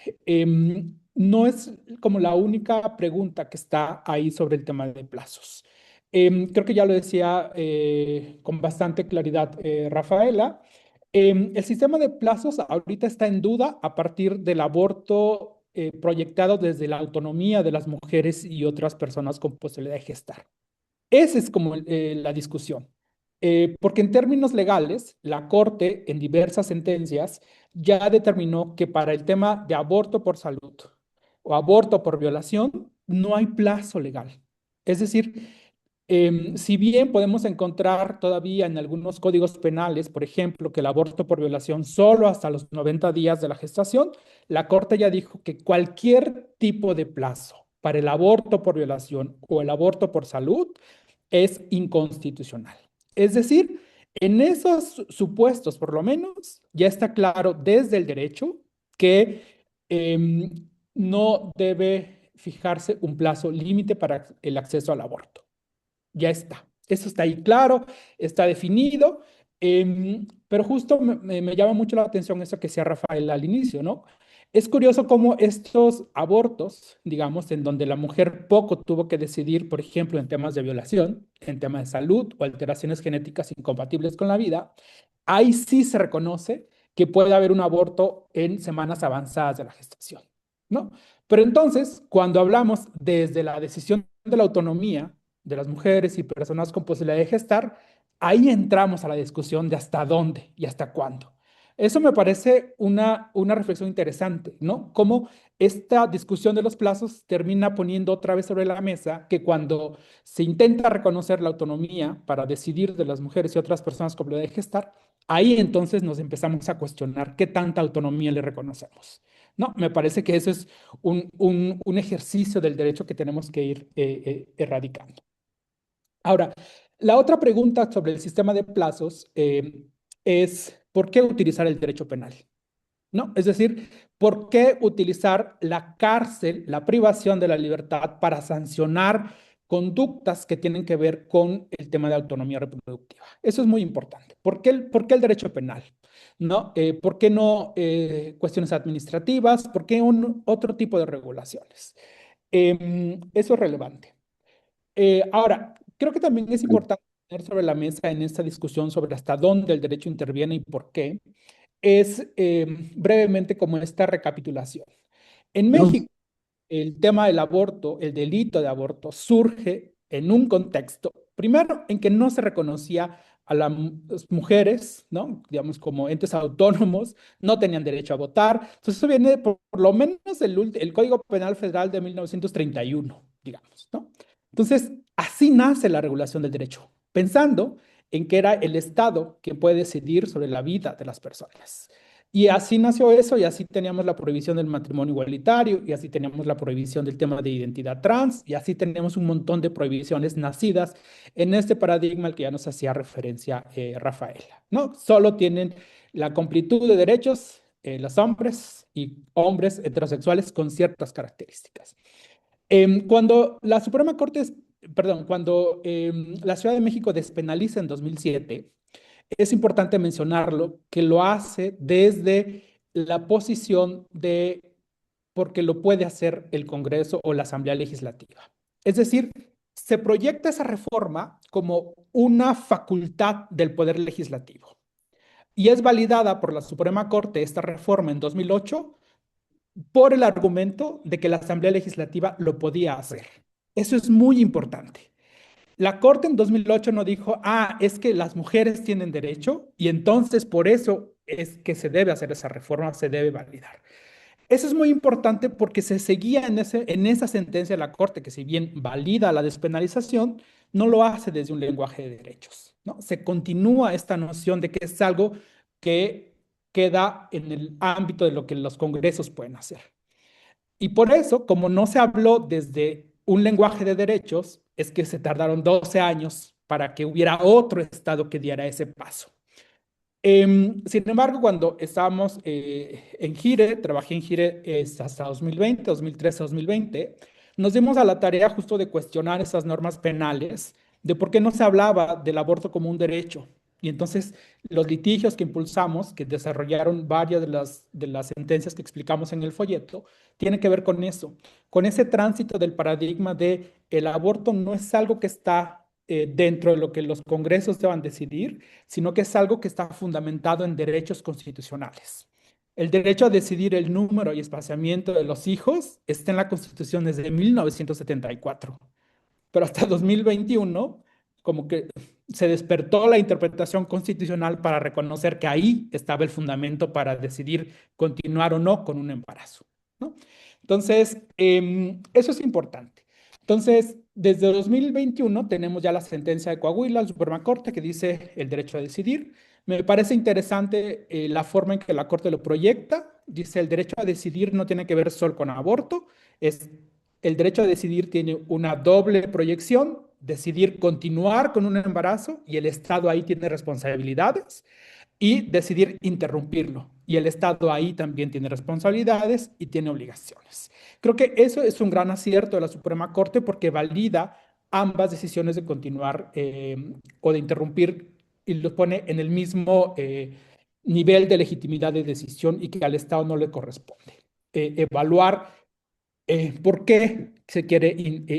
no es como la única pregunta que está ahí sobre el tema de plazos. Creo que ya lo decía con bastante claridad Rafaela. El sistema de plazos ahorita está en duda a partir del aborto proyectado desde la autonomía de las mujeres y otras personas con posibilidad de gestar. Esa es como la discusión. Porque en términos legales, la Corte en diversas sentencias ya determinó que para el tema de aborto por salud o aborto por violación no hay plazo legal. Es decir, si bien podemos encontrar todavía en algunos códigos penales, por ejemplo, que el aborto por violación solo hasta los 90 días de la gestación, la Corte ya dijo que cualquier tipo de plazo para el aborto por violación o el aborto por salud es inconstitucional. Es decir, en esos supuestos, por lo menos, ya está claro desde el derecho que no debe fijarse un plazo límite para el acceso al aborto. Ya está. Eso está ahí claro, está definido, pero justo me llama mucho la atención eso que decía Rafael al inicio, ¿no? Es curioso cómo estos abortos, digamos, en donde la mujer poco tuvo que decidir, por ejemplo, en temas de violación, en temas de salud o alteraciones genéticas incompatibles con la vida, ahí sí se reconoce que puede haber un aborto en semanas avanzadas de la gestación, ¿no? Pero entonces, cuando hablamos desde la decisión de la autonomía de las mujeres y personas con posibilidad de gestar, ahí entramos a la discusión de hasta dónde y hasta cuándo. Eso me parece una reflexión interesante, ¿no? Cómo esta discusión de los plazos termina poniendo otra vez sobre la mesa que cuando se intenta reconocer la autonomía para decidir de las mujeres y otras personas con posibilidad de gestar, ahí entonces nos empezamos a cuestionar qué tanta autonomía le reconocemos. No, me parece que eso es un ejercicio del derecho que tenemos que ir erradicando. Ahora, la otra pregunta sobre el sistema de plazos es, ¿por qué utilizar el derecho penal? ¿No? Es decir, ¿por qué utilizar la cárcel, la privación de la libertad para sancionar conductas que tienen que ver con el tema de autonomía reproductiva. Eso es muy importante. ¿Por qué el derecho penal? ¿No? ¿Por qué no cuestiones administrativas? ¿Por qué otro tipo de regulaciones? Eso es relevante. Ahora, creo que también es importante poner sobre la mesa en esta discusión sobre hasta dónde el derecho interviene y por qué, es brevemente como esta recapitulación. En México, el tema del aborto, el delito de aborto, surge en un contexto, primero, en que no se reconocía a las mujeres, ¿no? Digamos, como entes autónomos, no tenían derecho a votar. Entonces, eso viene por lo menos el Código Penal Federal de 1931, digamos, ¿no? Entonces, así nace la regulación del derecho, pensando en que era el Estado quien puede decidir sobre la vida de las personas. Y así nació eso, y así teníamos la prohibición del matrimonio igualitario, y así teníamos la prohibición del tema de identidad trans, y así tenemos un montón de prohibiciones nacidas en este paradigma al que ya nos hacía referencia Rafaela, ¿no? Solo tienen la completud de derechos los hombres y hombres heterosexuales con ciertas características. Cuando la Suprema Corte, perdón, cuando la Ciudad de México despenaliza en 2007, es importante mencionarlo, que lo hace desde la posición de porque lo puede hacer el Congreso o la Asamblea Legislativa. Es decir, se proyecta esa reforma como una facultad del Poder Legislativo y es validada por la Suprema Corte esta reforma en 2008 por el argumento de que la Asamblea Legislativa lo podía hacer. Eso es muy importante. La Corte en 2008 no dijo, es que las mujeres tienen derecho y entonces por eso es que se debe hacer esa reforma, se debe validar. Eso es muy importante porque se seguía en esa sentencia de la Corte, que si bien valida la despenalización, no lo hace desde un lenguaje de derechos, ¿no? Se continúa esta noción de que es algo que queda en el ámbito de lo que los congresos pueden hacer. Y por eso, como no se habló desde un lenguaje de derechos, es que se tardaron 12 años para que hubiera otro Estado que diera ese paso. Sin embargo, cuando estábamos en Gire, trabajé en Gire hasta 2020, 2013, 2020, nos dimos a la tarea justo de cuestionar esas normas penales, de por qué no se hablaba del aborto como un derecho. Y entonces los litigios que impulsamos, que desarrollaron varias de las sentencias que explicamos en el folleto, tienen que ver con eso, con ese tránsito del paradigma de el aborto no es algo que está dentro de lo que los congresos deban decidir, sino que es algo que está fundamentado en derechos constitucionales. El derecho a decidir el número y espaciamiento de los hijos está en la Constitución desde 1974, pero hasta 2021 como que se despertó la interpretación constitucional para reconocer que ahí estaba el fundamento para decidir continuar o no con un embarazo, ¿no? Entonces, eso es importante. Entonces, desde 2021 tenemos ya la sentencia de Coahuila, la Suprema Corte, que dice el derecho a decidir. Me parece interesante la forma en que la Corte lo proyecta. Dice el derecho a decidir no tiene que ver solo con aborto, es el derecho a decidir tiene una doble proyección, decidir continuar con un embarazo y el Estado ahí tiene responsabilidades y decidir interrumpirlo. Y el Estado ahí también tiene responsabilidades y tiene obligaciones. Creo que eso es un gran acierto de la Suprema Corte porque valida ambas decisiones de continuar o de interrumpir y los pone en el mismo nivel de legitimidad de decisión y que al Estado no le corresponde. Evaluar por qué se quiere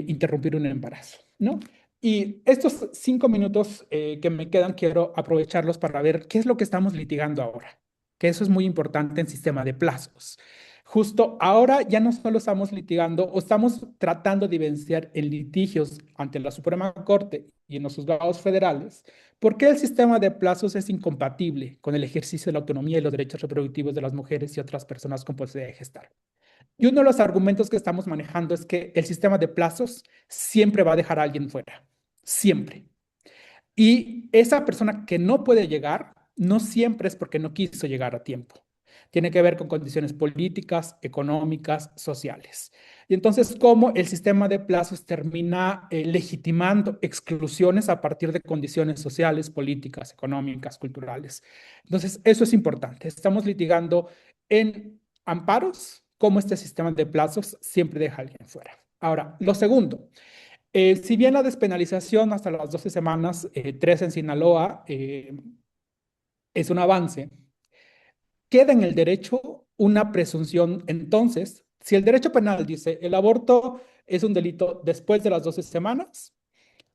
interrumpir un embarazo, ¿no? Y estos 5 minutos que me quedan, quiero aprovecharlos para ver qué es lo que estamos litigando ahora, que eso es muy importante en sistema de plazos. Justo ahora ya no solo estamos litigando o estamos tratando de evidenciar en litigios ante la Suprema Corte y en los juzgados federales, por qué el sistema de plazos es incompatible con el ejercicio de la autonomía y los derechos reproductivos de las mujeres y otras personas con posibilidad de gestar. Y uno de los argumentos que estamos manejando es que el sistema de plazos siempre va a dejar a alguien fuera, siempre. Y esa persona que no puede llegar, no siempre es porque no quiso llegar a tiempo. Tiene que ver con condiciones políticas, económicas, sociales. Y entonces, ¿cómo el sistema de plazos termina legitimando exclusiones a partir de condiciones sociales, políticas, económicas, culturales? Entonces, eso es importante. Estamos litigando en amparos, cómo este sistema de plazos siempre deja a alguien fuera. Ahora, lo segundo, Si bien la despenalización hasta las 12 semanas, 3 en Sinaloa, es un avance, queda en el derecho una presunción. Entonces, si el derecho penal dice el aborto es un delito después de las 12 semanas,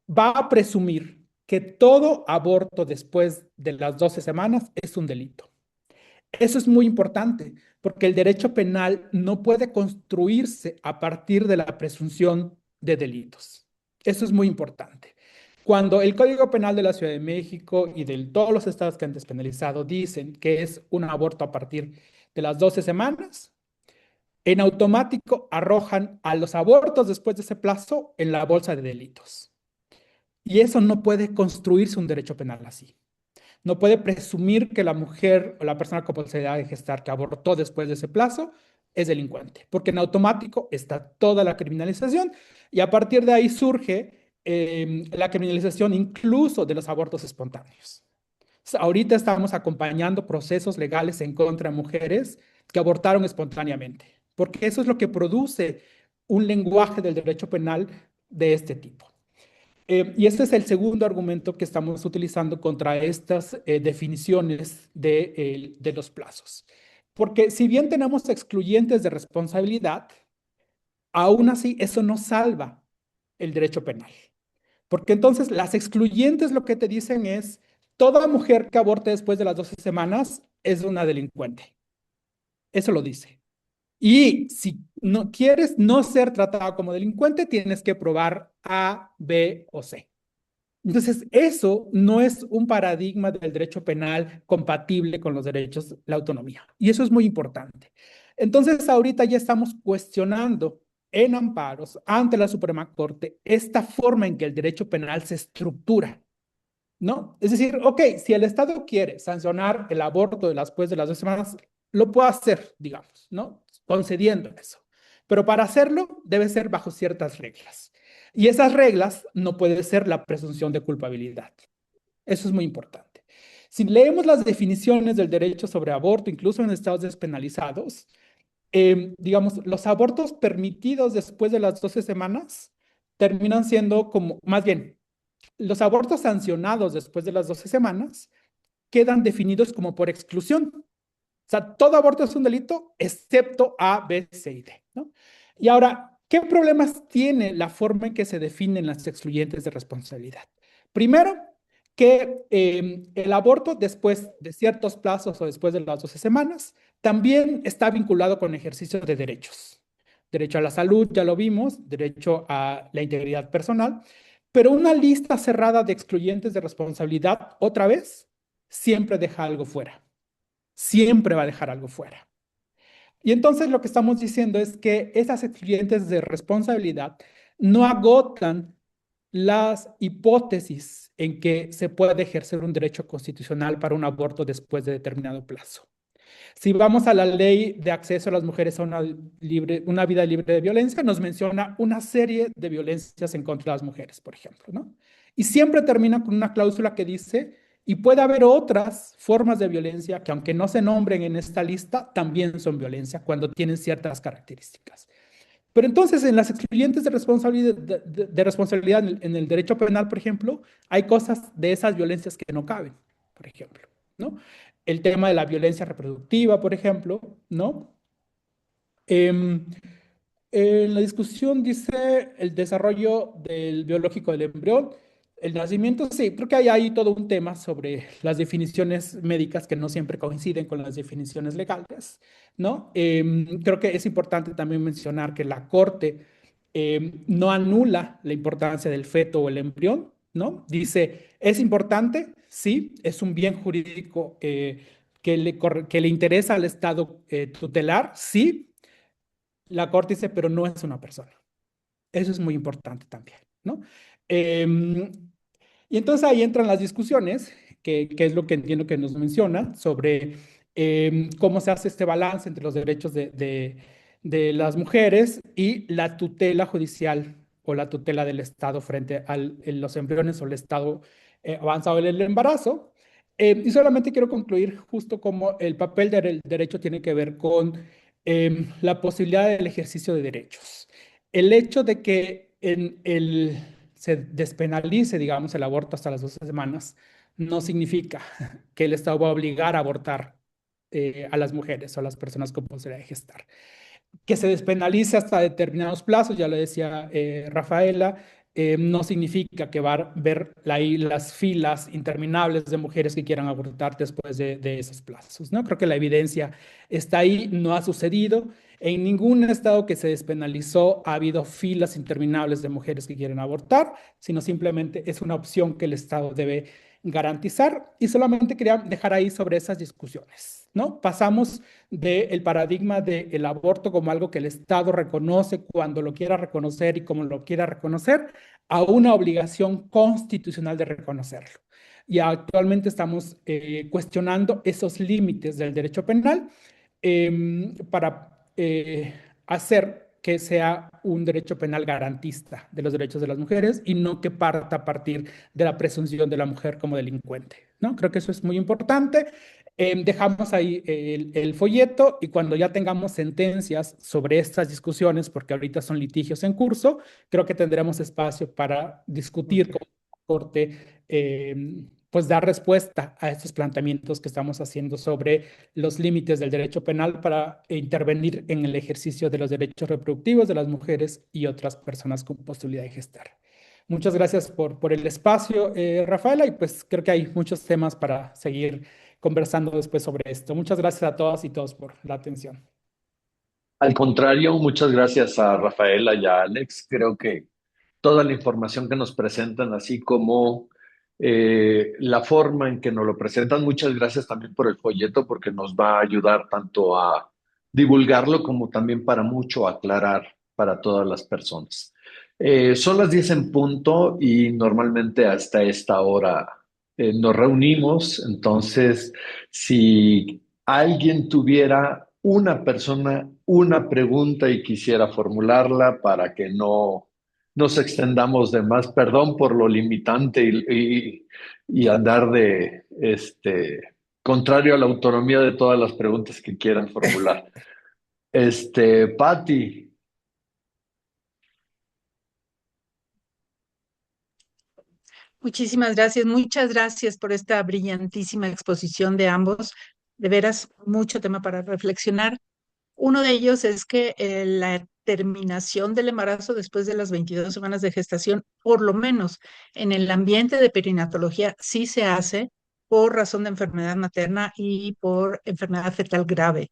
va a presumir que todo aborto después de las 12 semanas es un delito. Eso es muy importante, porque el derecho penal no puede construirse a partir de la presunción de delitos. Eso es muy importante. Cuando el Código Penal de la Ciudad de México y de todos los estados que han despenalizado dicen que es un aborto a partir de las 12 semanas, en automático arrojan a los abortos después de ese plazo en la bolsa de delitos. Y eso no puede construirse un derecho penal así. No puede presumir que la mujer o la persona con posibilidad de gestar que abortó después de ese plazo es delincuente, porque en automático está toda la criminalización y a partir de ahí surge la criminalización incluso de los abortos espontáneos. Ahorita estamos acompañando procesos legales en contra de mujeres que abortaron espontáneamente, porque eso es lo que produce un lenguaje del derecho penal de este tipo. Y este es el segundo argumento que estamos utilizando contra estas definiciones de los plazos. Porque si bien tenemos excluyentes de responsabilidad, aún así eso no salva el derecho penal. Porque entonces las excluyentes lo que te dicen es, toda mujer que aborte después de las 12 semanas es una delincuente. Eso lo dice. Y si no quieres no ser tratada como delincuente, tienes que probar A, B o C. Entonces, eso no es un paradigma del derecho penal compatible con los derechos de la autonomía. Y eso es muy importante. Entonces, ahorita ya estamos cuestionando en amparos ante la Suprema Corte esta forma en que el derecho penal se estructura, ¿no? Es decir, ok, si el Estado quiere sancionar el aborto después de las 2 semanas, lo puede hacer, digamos, ¿no? Concediendo eso. Pero para hacerlo debe ser bajo ciertas reglas. Y esas reglas no puede ser la presunción de culpabilidad. Eso es muy importante. Si leemos las definiciones del derecho sobre aborto, incluso en estados despenalizados, digamos, los abortos permitidos después de las 12 semanas terminan siendo como, más bien, los abortos sancionados después de las 12 semanas quedan definidos como por exclusión. O sea, todo aborto es un delito excepto A, B, C y D, ¿no? Y ahora, ¿qué problemas tiene la forma en que se definen las excluyentes de responsabilidad? Primero, que el aborto después de ciertos plazos o después de las 12 semanas también está vinculado con ejercicio de derechos. Derecho a la salud, ya lo vimos, derecho a la integridad personal, pero una lista cerrada de excluyentes de responsabilidad, otra vez, siempre deja algo fuera. Siempre va a dejar algo fuera. Y entonces lo que estamos diciendo es que esas excluyentes de responsabilidad no agotan las hipótesis en que se puede ejercer un derecho constitucional para un aborto después de determinado plazo. Si vamos a la ley de acceso a las mujeres a una vida libre de violencia, nos menciona una serie de violencias en contra de las mujeres, por ejemplo, ¿no? Y siempre termina con una cláusula que dice, y puede haber otras formas de violencia que aunque no se nombren en esta lista, también son violencia cuando tienen ciertas características. Pero entonces en las excluyentes de responsabilidad en el derecho penal, por ejemplo, hay cosas de esas violencias que no caben, por ejemplo, ¿no? El tema de la violencia reproductiva, por ejemplo, ¿no? Em, en la discusión dice el desarrollo del biológico del embrión, el nacimiento, sí, creo que hay ahí todo un tema sobre las definiciones médicas que no siempre coinciden con las definiciones legales, ¿no? Creo que es importante también mencionar que la Corte no anula la importancia del feto o el embrión, ¿no? Dice, es importante, sí, es un bien jurídico que le interesa al Estado tutelar, sí. La Corte dice, pero no es una persona. Eso es muy importante también, ¿no? Em, y entonces ahí entran las discusiones, que es lo que entiendo que nos menciona, sobre cómo se hace este balance entre los derechos de las mujeres y la tutela judicial o la tutela del Estado frente a los embriones o el estado avanzado del embarazo. Y solamente quiero concluir justo como el papel del derecho tiene que ver con la posibilidad del ejercicio de derechos. El hecho de que se despenalice, digamos, el aborto hasta las 12 semanas, no significa que el Estado va a obligar a abortar a las mujeres o a las personas con posibilidad de gestar. Que se despenalice hasta determinados plazos, ya lo decía Rafaela, no significa que va a ver ahí las filas interminables de mujeres que quieran abortar después de esos plazos, ¿no? Creo que la evidencia está ahí, no ha sucedido. En ningún estado que se despenalizó ha habido filas interminables de mujeres que quieren abortar, sino simplemente es una opción que el Estado debe garantizar. Y solamente quería dejar ahí sobre esas discusiones, ¿no? Pasamos del paradigma del aborto como algo que el Estado reconoce cuando lo quiera reconocer y como lo quiera reconocer, a una obligación constitucional de reconocerlo. Y actualmente estamos cuestionando esos límites del derecho penal para hacer que sea un derecho penal garantista de los derechos de las mujeres y no que parta a partir de la presunción de la mujer como delincuente, ¿no? Creo que eso es muy importante. Dejamos ahí el folleto y cuando ya tengamos sentencias sobre estas discusiones, porque ahorita son litigios en curso, creo que tendremos espacio para discutir con la Corte, pues dar respuesta a estos planteamientos que estamos haciendo sobre los límites del derecho penal para intervenir en el ejercicio de los derechos reproductivos de las mujeres y otras personas con posibilidad de gestar. Muchas gracias por el espacio, Rafaela, y pues creo que hay muchos temas para seguir conversando después sobre esto. Muchas gracias a todas y todos por la atención. Al contrario, muchas gracias a Rafaela y a Alex. Creo que toda la información que nos presentan, así como la forma en que nos lo presentan, muchas gracias también por el folleto, porque nos va a ayudar tanto a divulgarlo como también para mucho aclarar para todas las personas. Son las 10 en punto y normalmente hasta esta hora nos reunimos. Entonces, si alguien tuviera una persona, una pregunta y quisiera formularla para que no nos extendamos de más, perdón por lo limitante y andar de contrario a la autonomía de todas las preguntas que quieran formular. Patti. Muchísimas gracias, muchas gracias por esta brillantísima exposición de ambos. De veras, mucho tema para reflexionar. Uno de ellos es que la terminación del embarazo después de las 22 semanas de gestación, por lo menos en el ambiente de perinatología, sí se hace por razón de enfermedad materna y por enfermedad fetal grave.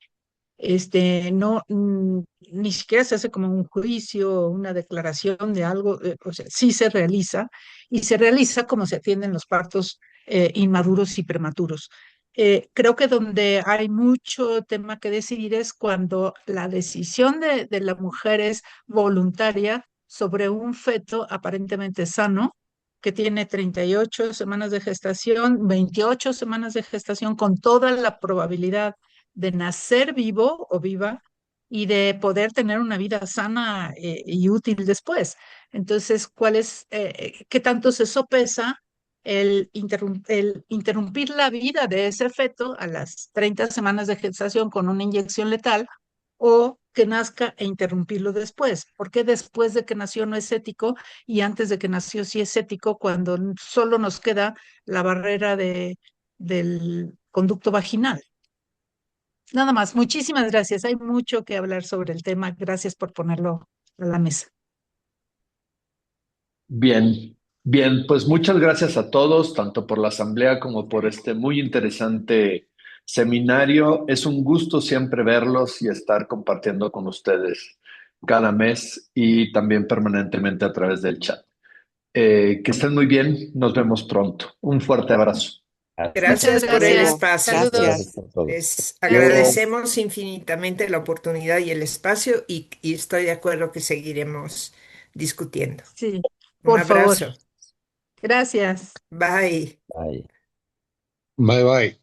No, ni siquiera se hace como un juicio, una declaración de algo, o sea, sí se realiza y se realiza como se atienden los partos inmaduros y prematuros. Creo que donde hay mucho tema que decidir es cuando la decisión de la mujer es voluntaria sobre un feto aparentemente sano, que tiene 38 semanas de gestación, 28 semanas de gestación, con toda la probabilidad de nacer vivo o viva y de poder tener una vida sana y útil después. Entonces, qué tanto se sopesa el interrumpir la vida de ese feto a las 30 semanas de gestación con una inyección letal o que nazca e interrumpirlo después? Porque después de que nació no es ético y antes de que nació sí es ético cuando solo nos queda la barrera del conducto vaginal? Nada más, muchísimas gracias. Hay mucho que hablar sobre el tema. Gracias por ponerlo a la mesa. Bien, bien, pues muchas gracias a todos, tanto por la asamblea como por este muy interesante seminario. Es un gusto siempre verlos y estar compartiendo con ustedes cada mes y también permanentemente a través del chat. Que estén muy bien, nos vemos pronto. Un fuerte abrazo. Muchas Gracias por el gracias. espacio. Saludos. Gracias por todo. Les Luego. agradecemos infinitamente la oportunidad y el espacio y estoy de acuerdo que seguiremos discutiendo. Sí, Un por favor. abrazo. Gracias. Bye. Bye. Bye bye.